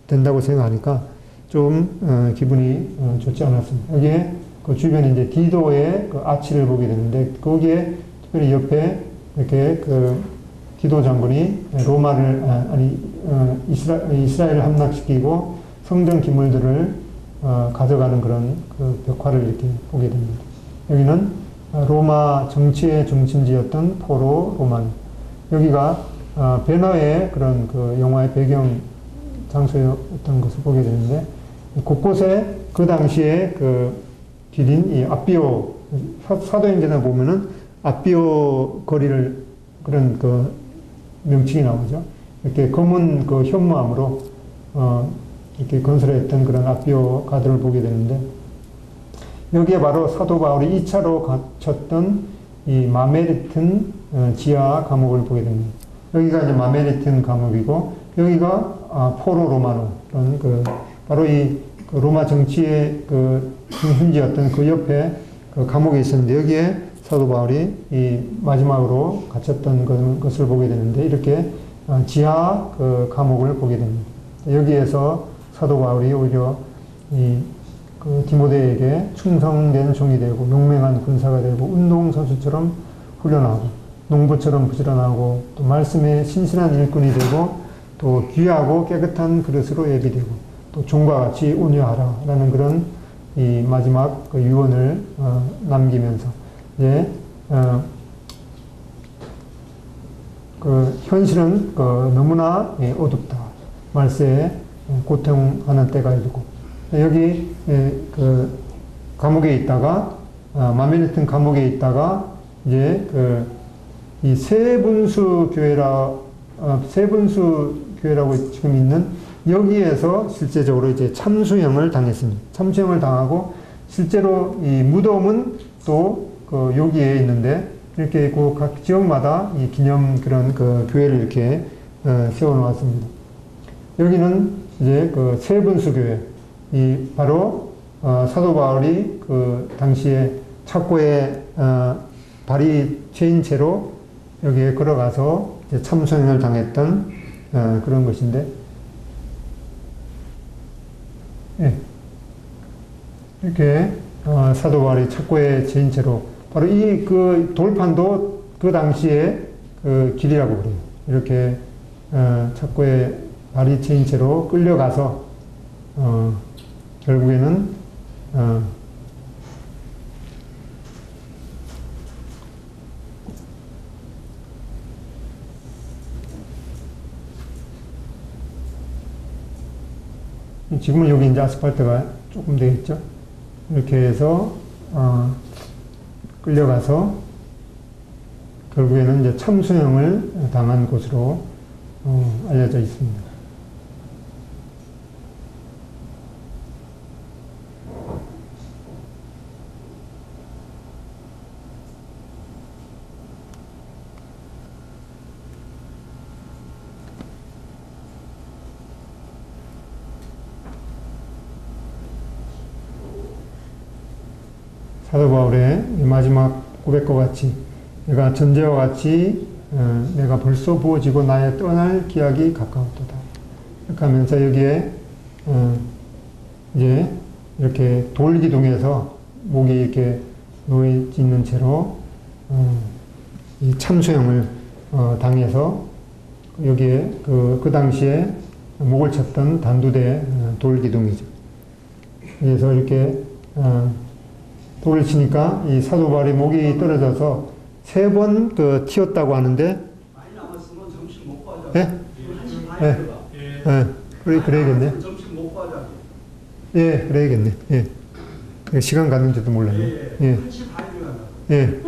된다고 생각하니까 좀 기분이 좋지 않았습니다. 여기에 그 주변에 이제 디도의 그 아치를 보게 되는데 거기에 특별히 옆에 이렇게 그 디도 장군이 로마를 이스라엘을 함락시키고 성전 기물들을 가져가는 그런 그 벽화를 이렇게 보게 됩니다. 여기는 로마 정치의 중심지였던 포로 로마. 여기가 베너의 그런 그 영화의 배경 장소였던 것을 보게 되는데 곳곳에 그 당시에 그 길인 이 아비오 사도행전에 보면은 아비오 거리를 그런 그 명칭이 나오죠. 이렇게 검은 그 현무암으로 이렇게 건설했던 그런 아비오 가드를 보게 되는데 여기에 바로 사도 바울이 2차로 갇혔던 이 마메리튼 지하 감옥을 보게 됩니다. 여기가 이제 마메리튼 감옥이고 여기가 포로 로마노 그런 바로 이 로마 정치의 그 중심지였던 그 옆에 그 감옥에 있었는데 여기에 사도 바울이 이 마지막으로 갇혔던 것을 보게 되는데 이렇게 지하 그 감옥을 보게 됩니다. 여기에서 사도 바울이 오히려 그 디모데에게 충성된 종이 되고 용맹한 군사가 되고 운동선수처럼 훈련하고 농부처럼 부지런하고 또 말씀에 신실한 일꾼이 되고 또 귀하고 깨끗한 그릇으로 예비되고 또 종과 같이 온유하라라는 그런 이 마지막 그 유언을 남기면서 이제 그 현실은 너무나 어둡다. 말세에 고통하는 때가 이르고 여기 그 감옥에 있다가 마메리튼 감옥에 있다가 이제 이 세분수 교회라고 지금 있는 여기에서 실제적으로 이제 참수형을 당했습니다. 참수형을 당하고 실제로 이 무덤은 또 여기에 있는데 이렇게 각 지역마다 이 기념 그런 그 교회를 이렇게 세워 놓았습니다. 여기는 이제 그 세분수 교회, 이 바로 사도 바울이 그 당시에 착고에 발이 채인 채로 여기에 걸어가서 이제 참수형을 당했던 그런 것인데, 예. 이렇게 사도 바울이 착고에 채인 채로 바로 이 그 돌판도 그 당시에 그 길이라고 그래요. 이렇게 착고에 발이 채인 채로 끌려가서 결국에는 지금은 여기 이제 아스팔트가 조금 되어 있죠. 이렇게 해서 끌려가서 결국에는 이제 참수형을 당한 곳으로 알려져 있습니다. 사도 바울의 마지막 고백과 같이 내가 전제와 같이 내가 벌써 부어지고 나의 떠날 기약이 가까웠도다. 이렇게 하면서 여기에 이제 이렇게 돌기둥에서 목이 이렇게 놓여 있는 채로 이 참수형을 당해서 여기에 그 당시에 목을 쳤던 단두대 돌기둥이죠. 그래서 이렇게 돌을 치니까 이 사도 바울의 목이 떨어져서 3번 튀었다고 하는데, 많이 남았으면 점심 먹고 하자. 예? 1시 반에 들어가. 예. 그래야겠네. 점심 먹고 하자. 예, 그래야겠네. 예. 시간 갔는지도 몰랐네. 예. 1시 반에 들어간다. 예.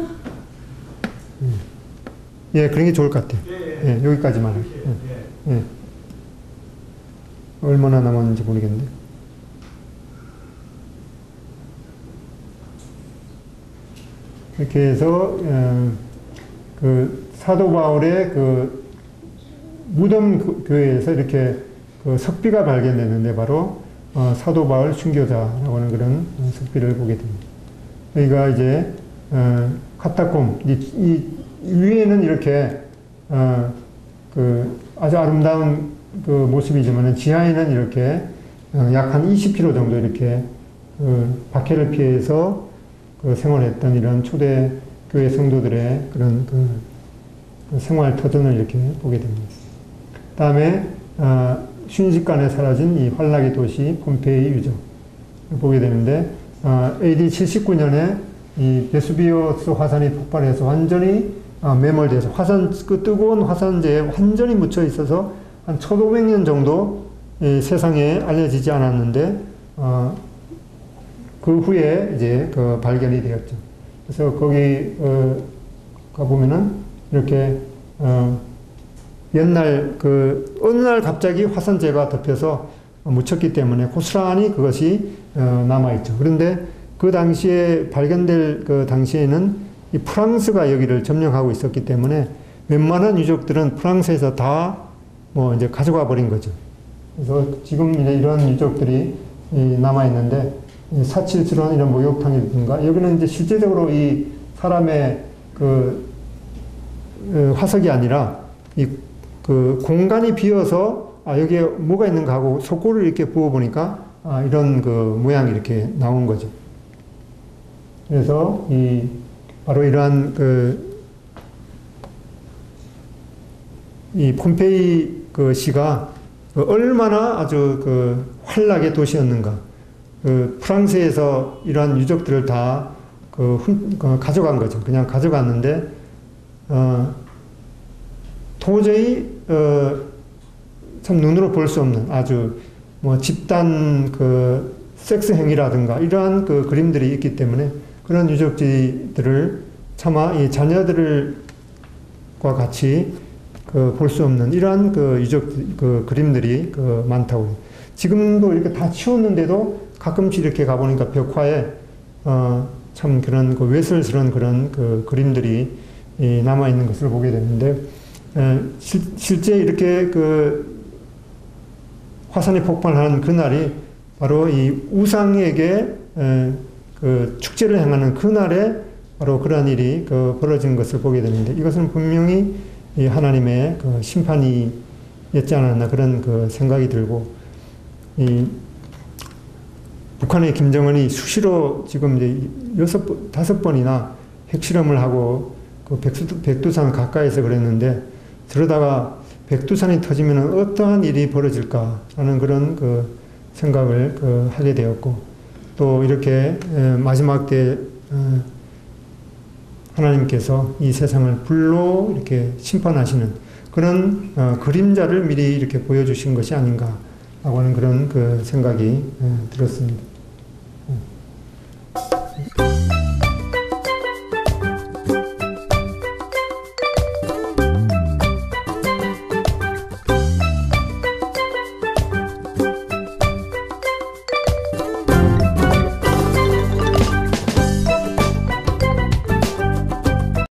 예, 그런 게 좋을 것 같아요. 예, 여기까지만. 예. 얼마나 남았는지 모르겠는데. 이렇게 해서 그 사도 바울의 그 무덤 교회에서 이렇게 그 석비가 발견됐는데 바로 사도 바울 순교자라고 하는 그런 석비를 보게 됩니다. 여기가 이제 카타콤 이 위에는 이렇게 그 아주 아름다운 그 모습이지만 지하에는 이렇게 약 한 20km 정도 이렇게 박해를 피해서 그 생활했던 이런 초대 교회 성도들의 그런 그 생활 터전을 이렇게 보게 됩니다. 다음에 순식간에 사라진 이 환락의 도시 폼페이 유적을 보게 되는데 AD 79년에 이 베수비우스 화산이 폭발해서 완전히 매몰돼서 그 뜨거운 화산재에 완전히 묻혀 있어서 한 1500년 정도 이 세상에 알려지지 않았는데 그 후에 이제 그 발견이 되었죠. 그래서 거기 가보면은 이렇게 옛날 그 어느 날 갑자기 화산재가 덮여서 묻혔기 때문에 고스란히 그것이 남아있죠. 그런데 그 당시에 발견될 그 당시에는 이 프랑스가 여기를 점령하고 있었기 때문에 웬만한 유적들은 프랑스에서 다 뭐 이제 가져가 버린 거죠. 그래서 지금 이런 유적들이 남아있는데 사칠스러운 이런 목욕탕이라든가 여기는 이제 실제적으로 이 사람의 그 화석이 아니라 이 그 공간이 비어서 여기에 뭐가 있는가 하고 석고를 이렇게 부어보니까 이런 그 모양이 이렇게 나온 거죠. 그래서 바로 이러한 이 폼페이 그 시가 얼마나 아주 그 환락의 도시였는가. 그 프랑스에서 이러한 유적들을 다 가져간 거죠. 그냥 가져갔는데, 도저히, 참 눈으로 볼 수 없는 아주 뭐 집단 그 섹스 행위라든가 이러한 그 그림들이 있기 때문에 그런 유적지들을 차마 이 자녀들과 같이 볼 수 없는 이러한 그 그림들이 많다고. 지금도 이렇게 다 치웠는데도 가끔씩 이렇게 가보니까 벽화에 참 그런 그 외설스러운 그런 그 그림들이 남아있는 것을 보게 되는데, 실제 이렇게 그 화산이 폭발한 그날이 바로 이 우상에게 그 축제를 행하는 그날에 바로 그러한 일이 벌어진 것을 보게 되는데, 이것은 분명히 이 하나님의 그 심판이었지 않았나 그런 그 생각이 들고, 이 북한의 김정은이 수시로 지금 이제 5번이나 핵실험을 하고 그 백두산 가까이서 그랬는데, 그러다가 백두산이 터지면 어떠한 일이 벌어질까 하는 그런 그 생각을 하게 되었고, 또 이렇게 마지막 때 하나님께서 이 세상을 불로 이렇게 심판하시는 그런 그림자를 미리 이렇게 보여주신 것이 아닌가 하고 하는 그런 그 생각이 들었습니다.